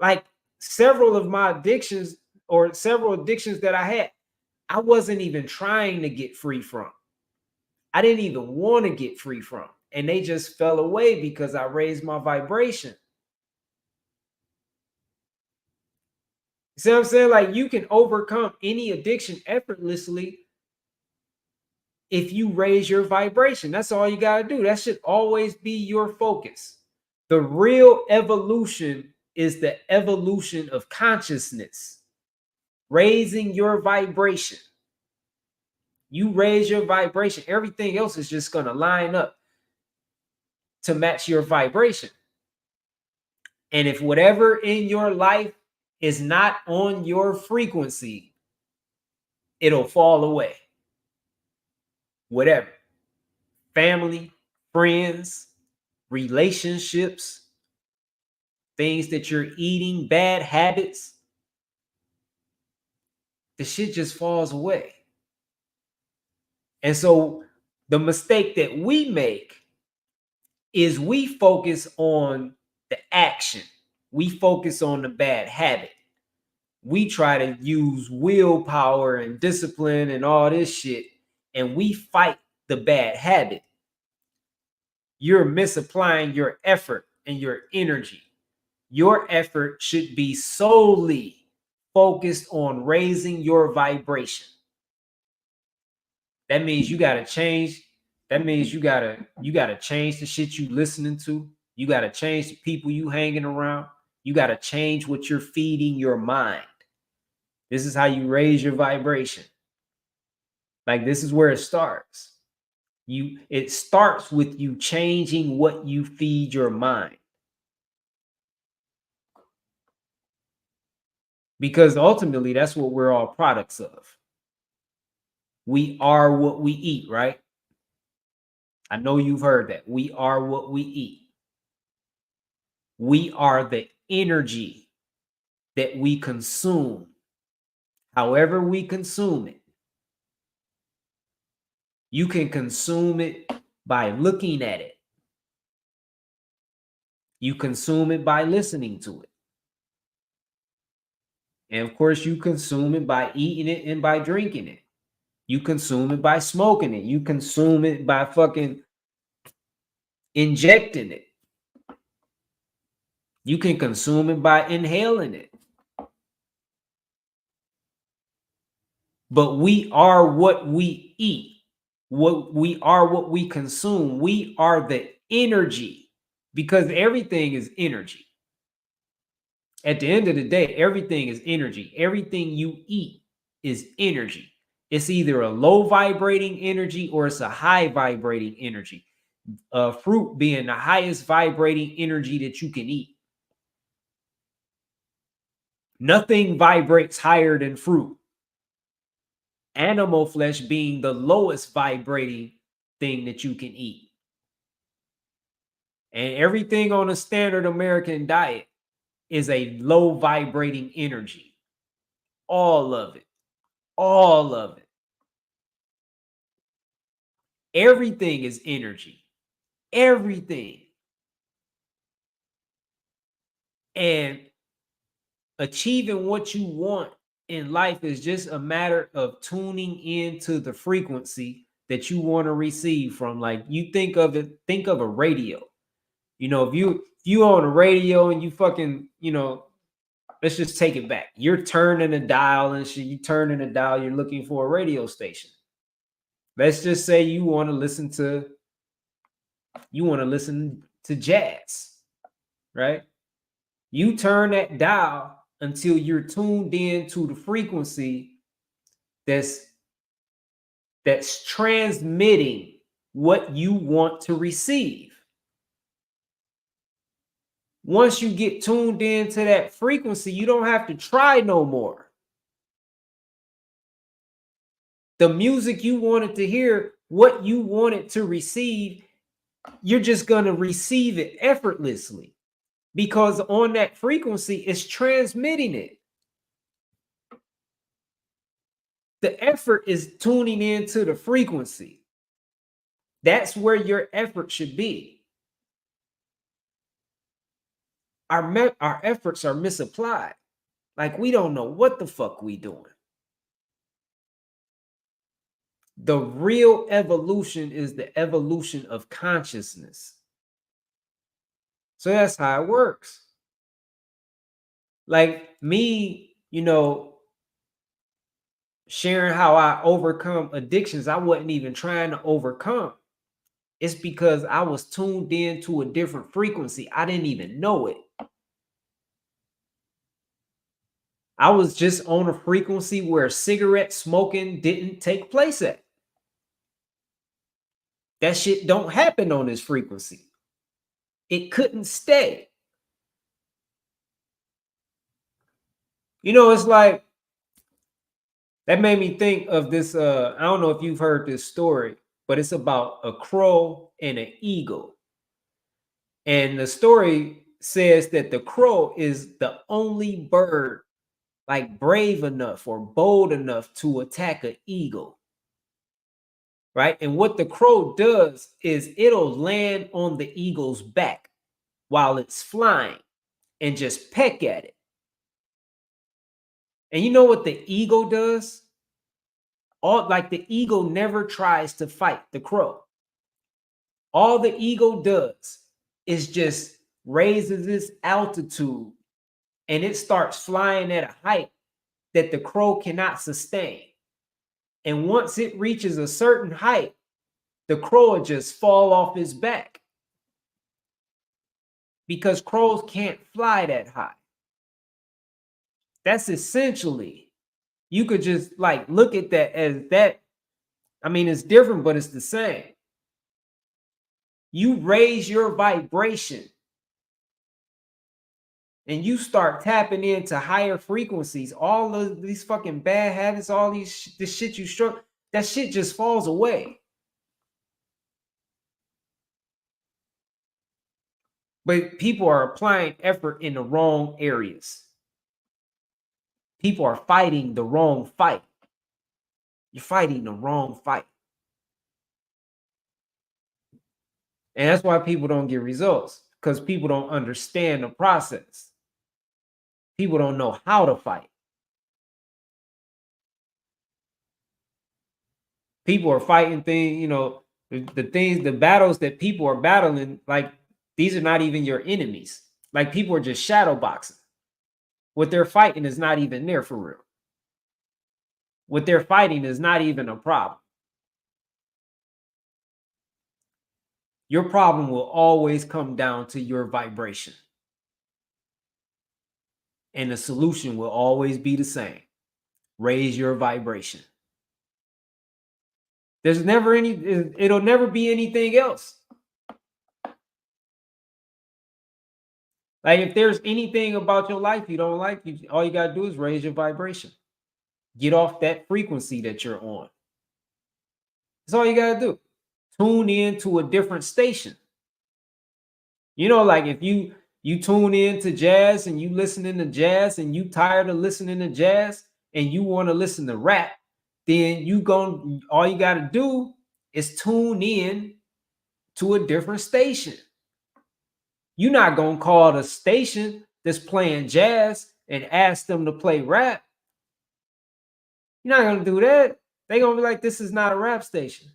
Like several of my addictions or several addictions that I had, I wasn't even trying to get free from. I didn't even want to get free from. And they just fell away because I raised my vibration. See what I'm saying? Like you can overcome any addiction effortlessly if you raise your vibration. That's all you got to do. That should always be your focus. The real evolution is the evolution of consciousness, raising your vibration. You raise your vibration, everything else is just going to line up to match your vibration. And if whatever in your life is not on your frequency, it'll fall away. Whatever. Family, friends, relationships, things that you're eating, bad habits, the shit just falls away. And so the mistake that we make is we focus on the action. We focus on the bad habit. We try to use willpower and discipline and all this shit, and we fight the bad habit. You're misapplying your effort and your energy. Your effort should be solely focused on raising your vibration. That means you got to change. That means you got to change the shit you listening to. You got to change the people you hanging around. You got to change what you're feeding your mind. This is how you raise your vibration. Like this is where it starts. It starts with you changing what you feed your mind. Because ultimately that's what we're all products of. We are what we eat, right? I know you've heard that. We are what we eat. We are the energy that we consume, however we consume it. You can consume it by looking at it. You consume it by listening to it. And of course, you consume it by eating it and by drinking it. You consume it by smoking it. You consume it by fucking injecting it. You can consume it by inhaling it. But we are what we eat. We are what we consume. We are the energy, because everything is energy. At the end of the day, everything is energy. Everything you eat is energy. It's either a low vibrating energy or it's a high vibrating energy. Fruit being the highest vibrating energy that you can eat. Nothing vibrates higher than fruit. Animal flesh being the lowest vibrating thing that you can eat. And everything on a standard American diet is a low vibrating energy. All of it. All of it. Everything is energy. Everything. And achieving what you want in life is just a matter of tuning into the frequency that you want to receive from. Like, you think of a radio. You know, if you on a radio and you fucking, let's just take it back. You're turning a dial and shit. You turning a dial, you're looking for a radio station. Let's just say you want to listen to jazz, right? You turn that dial until you're tuned in to the frequency that's transmitting what you want to receive. Once you get tuned into that frequency, you don't have to try no more. The music you wanted to hear, what you wanted to receive, you're just going to receive it effortlessly, because on that frequency, it's transmitting it. The effort is tuning into the frequency. That's where your effort should be. Our efforts are misapplied. Like, we don't know what the fuck we doing. The real evolution is the evolution of consciousness. So that's how it works. Like me, sharing how I overcome addictions, I wasn't even trying to overcome. It's because I was tuned into a different frequency. I didn't even know it. I was just on a frequency where cigarette smoking didn't take place at. That shit don't happen on this frequency. It couldn't stay. It's like, that made me think of this. I don't know if you've heard this story, but it's about a crow and an eagle. And the story says that the crow is the only bird like brave enough or bold enough to attack an eagle. Right? And what the crow does is it'll land on the eagle's back while it's flying and just peck at it. And you know what the eagle does? The eagle never tries to fight the crow. All the eagle does is just raises its altitude and it starts flying at a height that the crow cannot sustain. And once it reaches a certain height, the crow will just fall off his back, because crows can't fly that high. That's essentially, you could just like look at that as that. I mean, it's different, but it's the same. You raise your vibration and you start tapping into higher frequencies, all of these fucking bad habits, all this shit you struck, That shit just falls away. But people are applying effort in the wrong areas. People are fighting the wrong fight. You're fighting the wrong fight. And that's why people don't get results, because people don't understand the process. People don't know how to fight. People are fighting things, the things, the battles that people are battling, like these are not even your enemies. Like people are just shadow boxing. What they're fighting is not even there for real. What they're fighting is not even a problem. Your problem will always come down to your vibration. And the solution will always be the same. Raise your vibration. There's never it'll never be anything else. Like if there's anything about your life you don't like, all you got to do is raise your vibration. Get off that frequency that you're on. That's all you got to do. Tune in to a different station. Like if you tune in to jazz and you listening to jazz and you tired of listening to jazz and you want to listen to rap, then all you got to do is tune in to a different station. You're not going to call the station that's playing jazz and ask them to play rap. You're not going to do that. They're going to be like, this is not a rap station.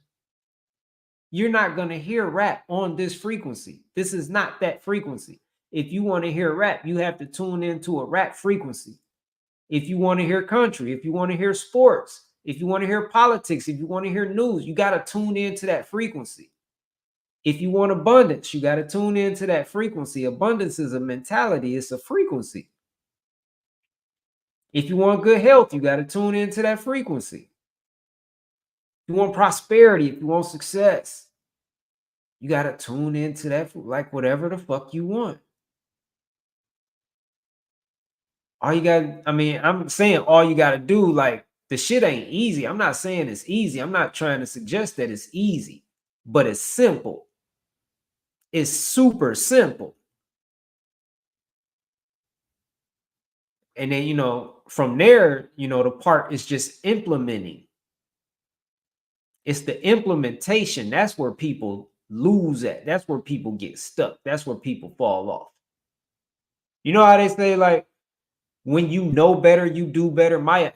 You're not going to hear rap on this frequency. This is not that frequency. If you want to hear rap, you have to tune into a rap frequency. If you want to hear country, if you want to hear sports, if you want to hear politics, if you want to hear news, you got to tune into that frequency. If you want abundance, you got to tune into that frequency. Abundance is a mentality. It's a frequency. If you want good health, you got to tune into that frequency. If you want prosperity, if you want success, you got to tune into that, like whatever the fuck you want. I'm saying all you got to do, like the shit ain't easy. I'm not saying it's easy. I'm not trying to suggest that it's easy, but it's simple. It's super simple. And then, from there, the part is just implementing. It's the implementation. That's where people lose at. That's where people get stuck. That's where people fall off. You know how they say, like, when you know better, you do better. I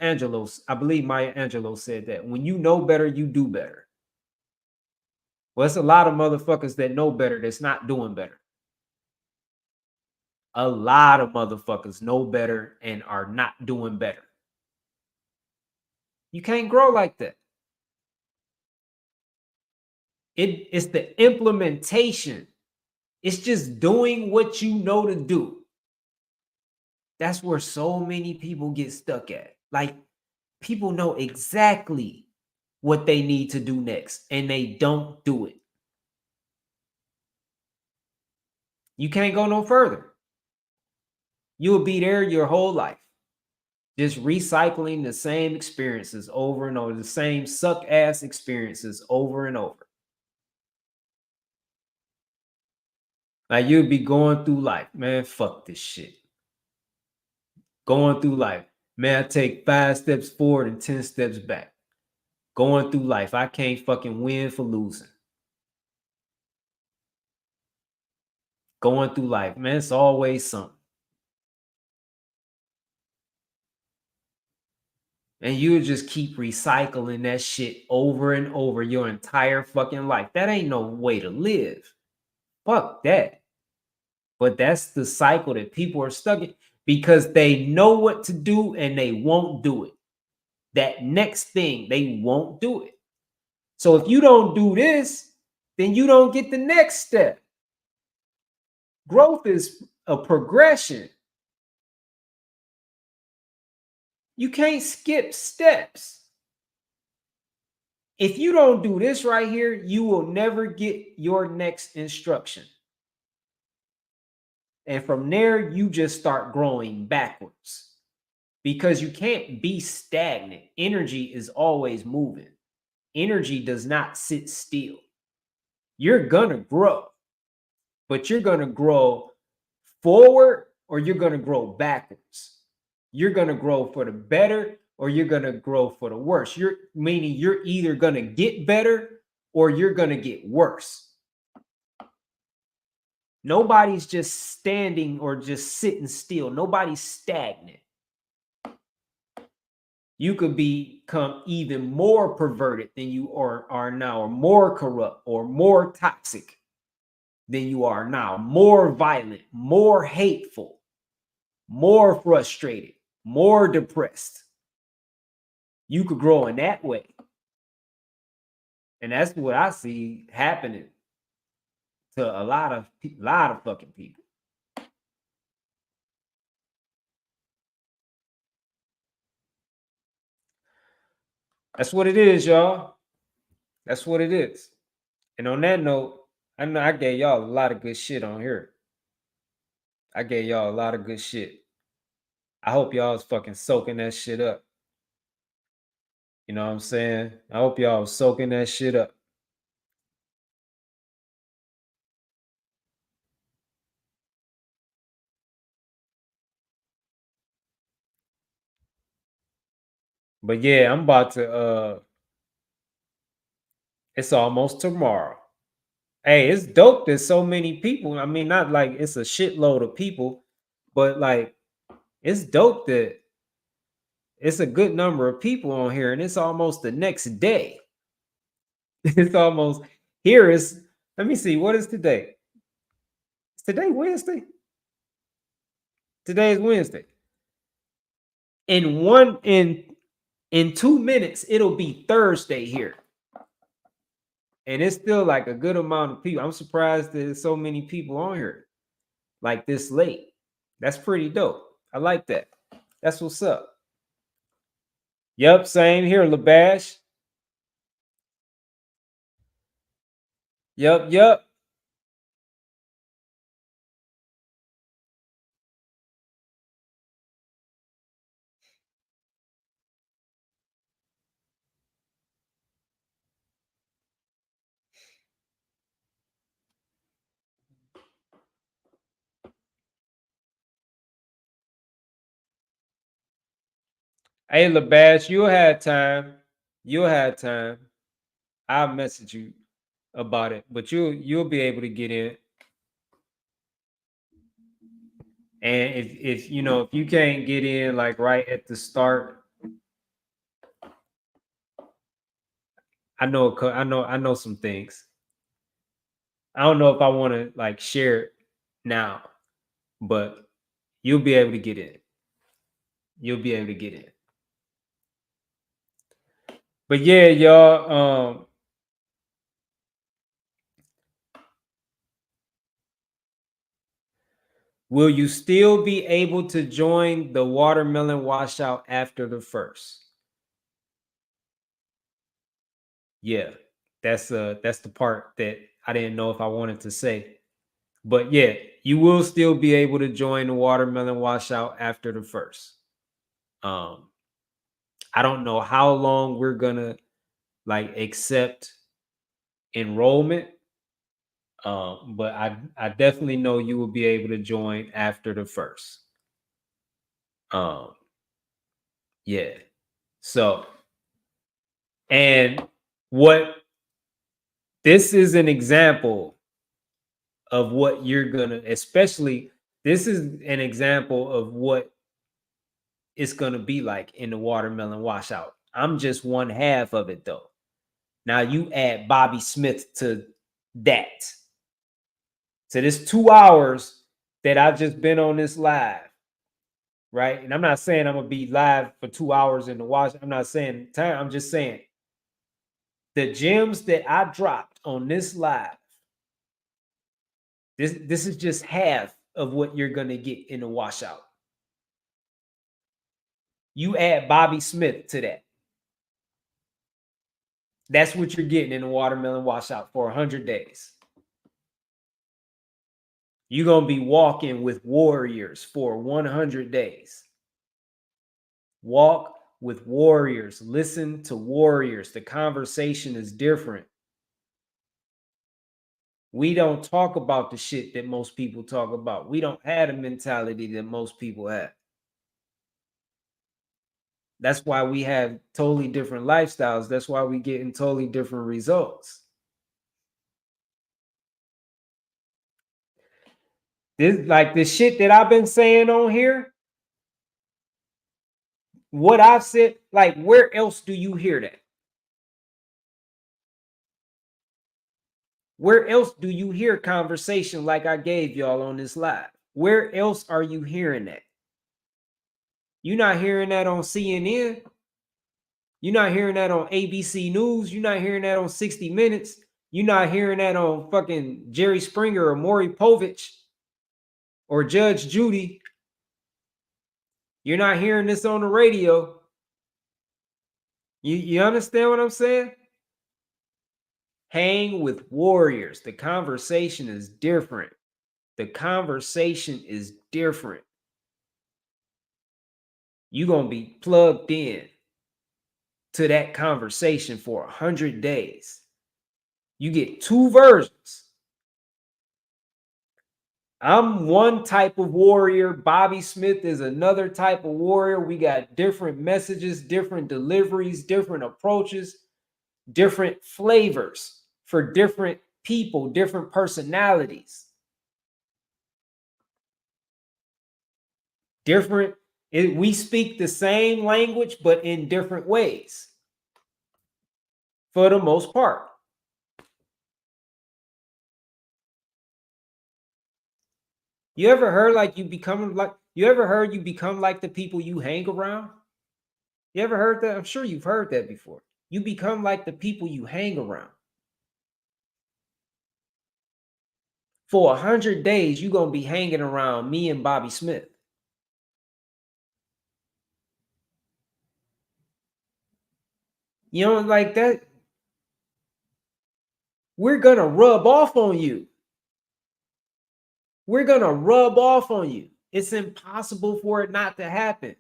believe Maya Angelou said that. When you know better, you do better. Well, it's a lot of motherfuckers that know better that's not doing better. A lot of motherfuckers know better and are not doing better. You can't grow like that. It's the implementation. It's just doing what you know to do. That's where so many people get stuck at. Like, people know exactly what they need to do next, and they don't do it. You can't go no further. You'll be there your whole life, just recycling the same experiences over and over, the same suck-ass experiences over and over. Like, you'll be going through life, man, fuck this shit. Going through life, man, I take 5 steps forward and 10 steps back. Going through life, I can't fucking win for losing. Going through life, man, it's always something. And you just keep recycling that shit over and over your entire fucking life. That ain't no way to live. Fuck that. But that's the cycle that people are stuck in because they know what to do and they won't do it. That next thing, they won't do it. So if you don't do this, then you don't get the next step. Growth is a progression. You can't skip steps. If you don't do this right here, you will never get your next instruction. And from there, you just start growing backwards because you can't be stagnant. Energy is always moving. energy does not sit still. You're gonna grow, but you're gonna grow forward or you're gonna grow backwards. You're gonna grow for the better or you're gonna grow for the worse. You're meaning you're either gonna get better or you're gonna get worse. Nobody's just standing or just sitting still. Nobody's stagnant. You could become even more perverted than you are now, or more corrupt, or more toxic than you are now, more violent, more hateful, more frustrated, more depressed. You could grow in that way. And that's what I see happening to a lot of fucking people. That's what it is, y'all. That's what it is. And on that note, I know I gave y'all a lot of good shit on here. I gave y'all a lot of good shit. I hope y'all was fucking soaking that shit up. You know what I'm saying? I hope y'all was soaking that shit up. But yeah, I'm about to it's almost tomorrow. Hey, it's dope that so many people. I mean, not like it's a shitload of people, but like it's dope that it's a good number of people on here, and it's almost the next day. It's almost here is let me see, what is today? Is today Wednesday? Today is Wednesday. In 2 minutes, it'll be Thursday here. And it's still like a good amount of people. I'm surprised there's so many people on here like this late. That's pretty dope. I like that. That's what's up. Yep, same here, LaBash. Yep. Hey, LaBash, you'll have time. You'll have time. I'll message you about it, but you'll be able to get in. And if you know if you can't get in like right at the start, I know some things. I don't know if I want to like share it now, but you'll be able to get in. You'll be able to get in. But yeah, y'all. Will you still be able to join the watermelon washout after the first? Yeah, that's the part that I didn't know if I wanted to say. But yeah, you will still be able to join the watermelon washout after the first. Um, I don't know how long we're gonna like accept enrollment. But I definitely know you will be able to join after the first. Um, yeah. So, and what this is an example of what you're gonna, especially this is an example of what it's gonna be like in the watermelon washout. I'm just one half of it though. Now you add Bobby Smith to that. So this 2 hours that I've just been on this live, right? And I'm not saying I'm gonna be live for 2 hours in the wash. I'm not saying time. I'm just saying the gems that I dropped on this live. This is just half of what you're gonna get in the washout. You add Bobby Smith to that. That's what you're getting in the watermelon washout for 100 days. You're gonna be walking with warriors for 100 days. Walk with warriors. Listen to warriors. The conversation is different. We don't talk about the shit that most people talk about. We don't have the mentality that most people have. That's why we have totally different lifestyles. That's why we get in totally different results. This, like the shit that I've been saying on here, what I've said, like, where else do you hear that? Where else do you hear conversation like I gave y'all on this live? Where else are you hearing that? You're not hearing that on CNN. You're not hearing that on ABC News. You're not hearing that on 60 Minutes. You're not hearing that on fucking Jerry Springer or Maury Povich or Judge Judy. You're not hearing this on the radio. You understand what I'm saying? Hang with warriors. The conversation is different. The conversation is different. You're going to be plugged in to that conversation for 100 days. You get two versions. I'm one type of warrior. Bobby Smith is another type of warrior. We got different messages, different deliveries, different approaches, different flavors for different people, different personalities. Different. We speak the same language, but in different ways. For the most part. You ever heard like you become like the people you hang around? You ever heard that? I'm sure you've heard that before. You become like the people you hang around. For 100 days, you're gonna be hanging around me and Bobby Smith. You know, like that. We're gonna rub off on you. We're gonna rub off on you. It's impossible for it not to happen.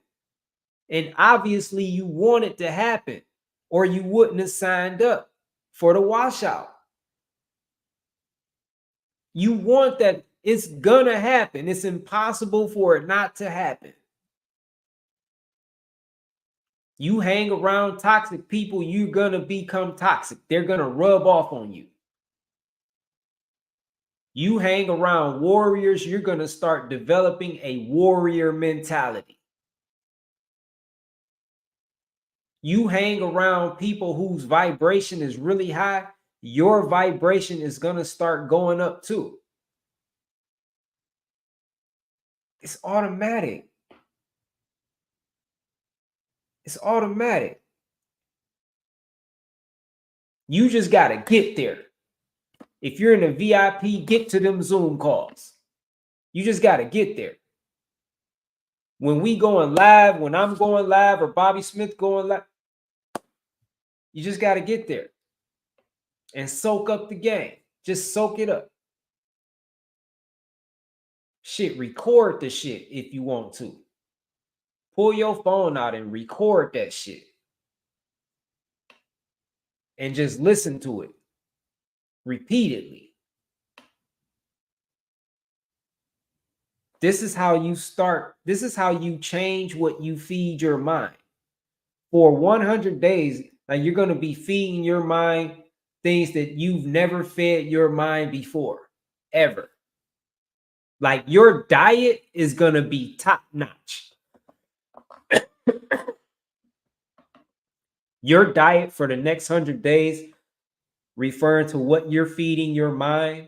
And obviously, you want it to happen, or you wouldn't have signed up for the washout. You want that. It's gonna happen. It's impossible for it not to happen. You hang around toxic people, you're gonna become toxic. They're gonna rub off on you. You hang around warriors, you're gonna start developing a warrior mentality. You hang around people whose vibration is really high, your vibration is gonna start going up too. It's automatic. It's automatic. You just got to get there. If you're in a VIP, get to them Zoom calls. You just got to get there. When we going live, when I'm going live or Bobby Smith going live, you just got to get there and soak up the game. Just soak it up. Shit, record the shit if you want to. Pull your phone out and record that shit. And just listen to it repeatedly. This is how you start. This is how you change what you feed your mind. For 100 days, now you're going to be feeding your mind things that you've never fed your mind before, ever. Like your diet is going to be top notch. Your diet for the next 100 days, referring to what you're feeding your mind,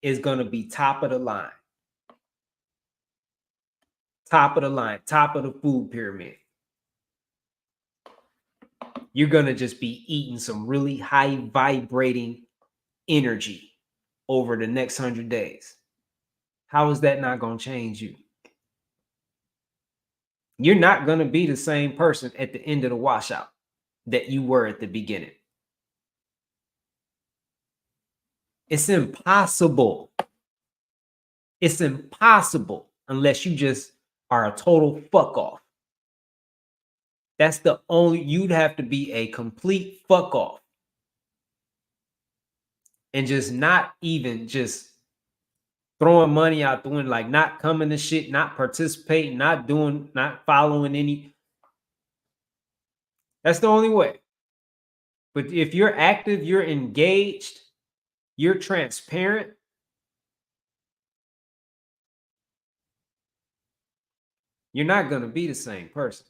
is going to be top of the line. Top of the line, top of the food pyramid. You're going to just be eating some really high vibrating energy over the next 100 days. How is that not going to change you? You're not going to be the same person at the end of the washout that you were at the beginning. It's impossible. It's impossible unless you just are a total fuck off. That's the only, you'd have to be a complete fuck off and just not even just throwing money out the window, like not coming to shit, not participating, not doing, not following any. That's the only way. But if you're active, you're engaged, you're transparent, you're not going to be the same person.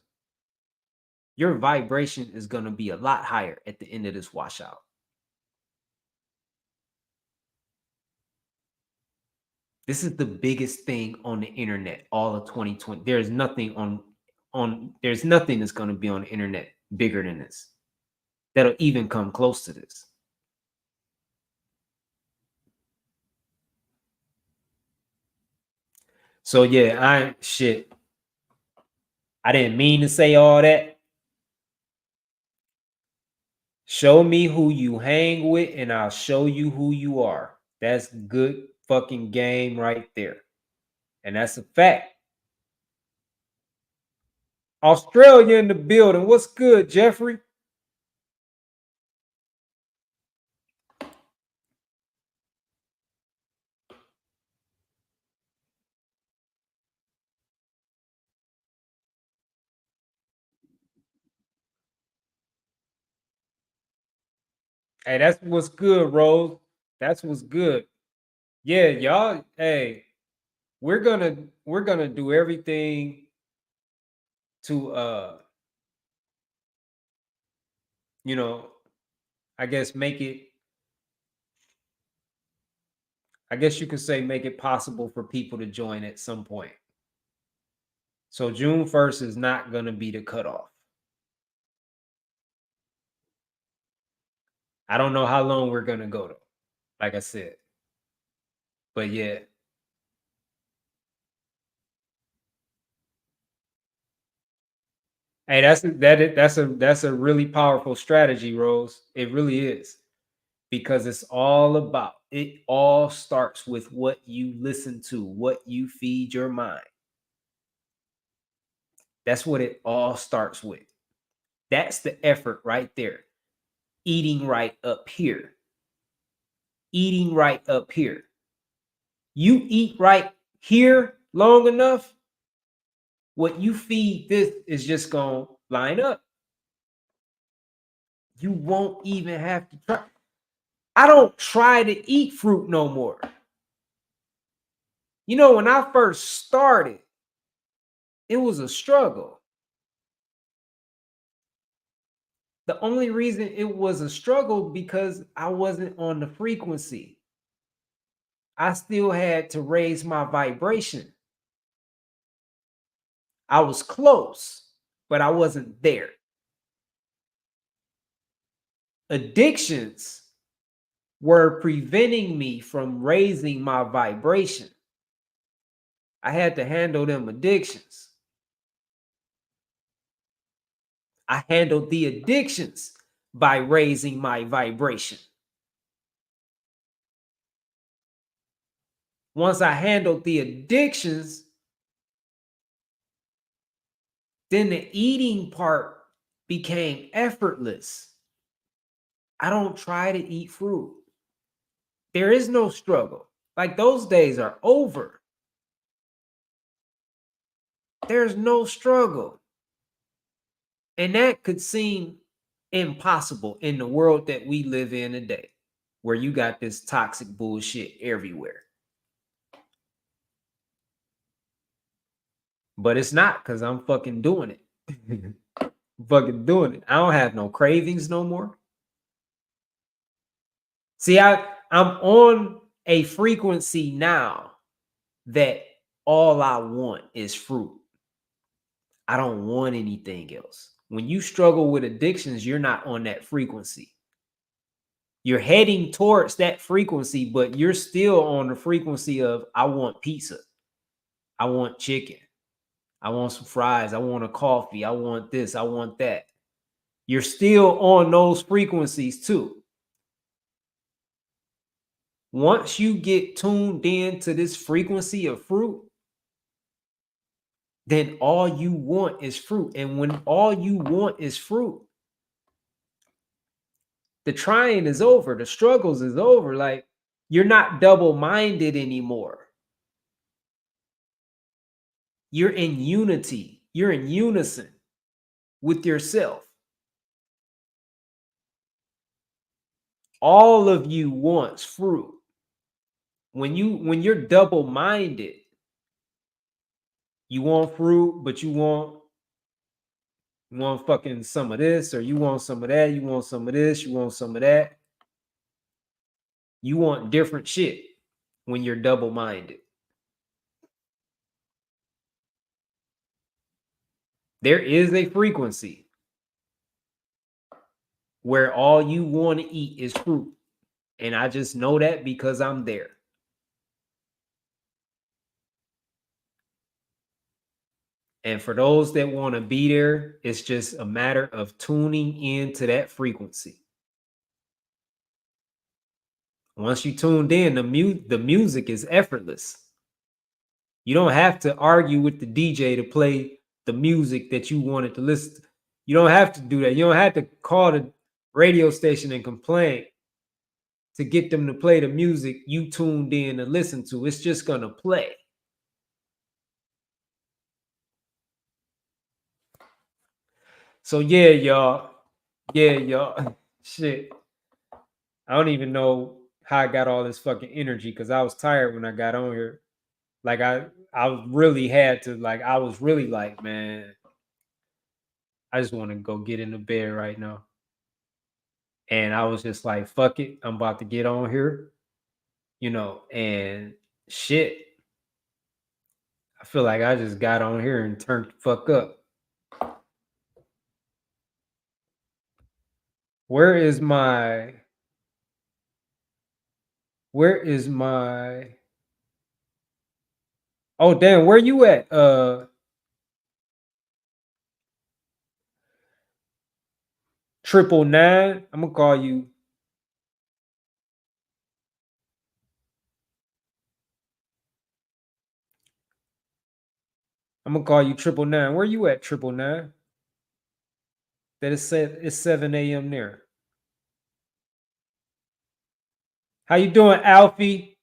Your vibration is going to be a lot higher at the end of this washout. This is the biggest thing on the internet all of 2020. There's nothing there's nothing that's going to be on the internet bigger than this, that'll even come close to this. So yeah, I didn't mean to say all that. Show me who you hang with and I'll show you who you are. That's good fucking game right there. And that's a fact. Australia in the building. What's good, Jeffrey? Hey, that's what's good, Rose. That's what's good. Yeah, y'all. Hey, we're gonna do everything to you know, I guess make it, I guess you could say make it possible for people to join at some point. So June 1st is not gonna be the cutoff. I don't know how long we're gonna go though, like I said. But yeah. Hey, that's a really powerful strategy, Rose. It really is. Because it's all about, it all starts with what you listen to, what you feed your mind. That's what it all starts with. That's the effort right there. Eating right up here. Eating right up here. You eat right here long enough, what you feed this is just going to line up. You won't even have to try. I don't try to eat fruit no more. You know, when I first started, it was a struggle. The only reason it was a struggle because I wasn't on the frequency. I still had to raise my vibration. I was close, but I wasn't there. Addictions were preventing me from raising my vibration. I had to handle them addictions. I handled the addictions by raising my vibration. Once I handled the addictions, then the eating part became effortless. I don't try to eat fruit. There is no struggle. Like those days are over. There's no struggle. And that could seem impossible in the world that we live in today, where you got this toxic bullshit everywhere. But it's not, because I'm fucking doing it. Fucking doing it. I don't have no cravings no more. See, I'm on a frequency now that all I want is fruit. I don't want anything else. When you struggle with addictions, you're not on that frequency. You're heading towards that frequency, but you're still on the frequency of, I want pizza. I want chicken. I want some fries. I want a coffee. I want this. I want that. You're still on those frequencies too. Once you get tuned in to this frequency of fruit, then all you want is fruit. And when all you want is fruit, the trying is over, the struggles is over. Like, you're not double-minded anymore. You're in unity. You're in unison with yourself. All of you wants fruit. When you're double-minded, you want fruit, but you want fucking some of this, or you want some of that, you want some of this, you want some of that. You want different shit when you're double-minded. There is a frequency where all you want to eat is fruit. And I just know that because I'm there. And for those that want to be there, it's just a matter of tuning into that frequency. Once you tuned in, the music is effortless. You don't have to argue with the DJ to play the music that you wanted to listen to. You don't have to do that. You don't have to call the radio station and complain to get them to play the music you tuned in to listen to. It's just going to play. So yeah, y'all. Yeah, y'all. Shit. I don't even know how I got all this fucking energy because I was tired when I got on here. Like I really had to, like, I was really like, man, I just want to go get in the bed right now. And I was just like, fuck it. I'm about to get on here, and shit. I feel like I just got on here and turned the fuck up. Where is my oh damn, where you at? 999. I'm gonna call you. I'm gonna call you 999. Where you at, 999? That is said it's 7 a.m. there. How you doing, Alfie?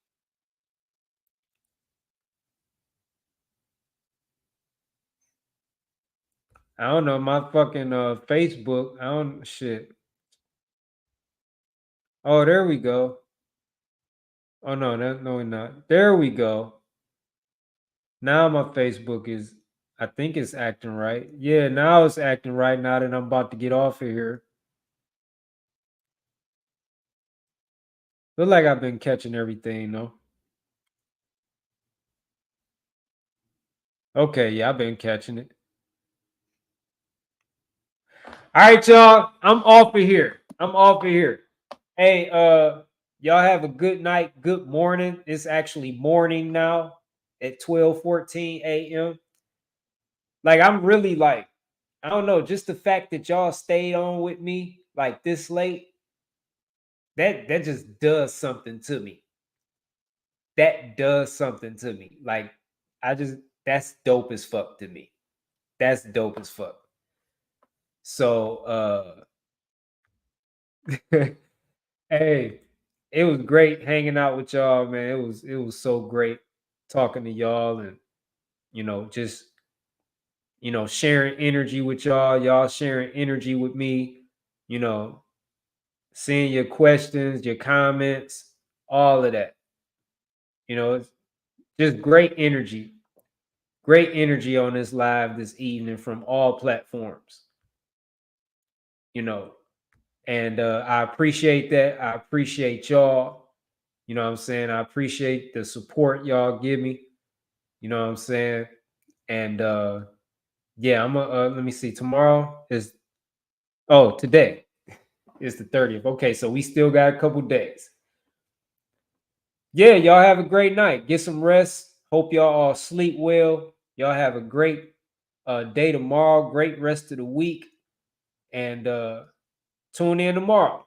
I don't know, my fucking Facebook. I don't shit. Oh, there we go. Oh no, no, we're not. There we go. Now my Facebook is, I think it's acting right. Yeah, now it's acting right now that I'm about to get off of here. Look like I've been catching everything though. Okay, yeah, I've been catching it. All right, y'all. I'm off of here. Hey, y'all have a good night, good morning. It's actually morning now at 12:14 a.m. Like, I'm really like, I don't know, just the fact that y'all stayed on with me like this late, that just does something to me. That does something to me. Like, that's dope as fuck to me. That's dope as fuck. So hey, it was great hanging out with y'all, man. It was so great talking to y'all, and just sharing energy with y'all sharing energy with me, you know, seeing your questions, your comments, all of that. It's just great energy. Great energy on this live this evening from all platforms. You know, and I appreciate that. I appreciate y'all. You know what I'm saying? I appreciate the support y'all give me. You know what I'm saying? And yeah, I'm let me see. Tomorrow is today is the 30th. Okay, so we still got a couple days. Yeah, y'all have a great night. Get some rest. Hope y'all all sleep well. Y'all have a great day tomorrow, great rest of the week. And tune in tomorrow.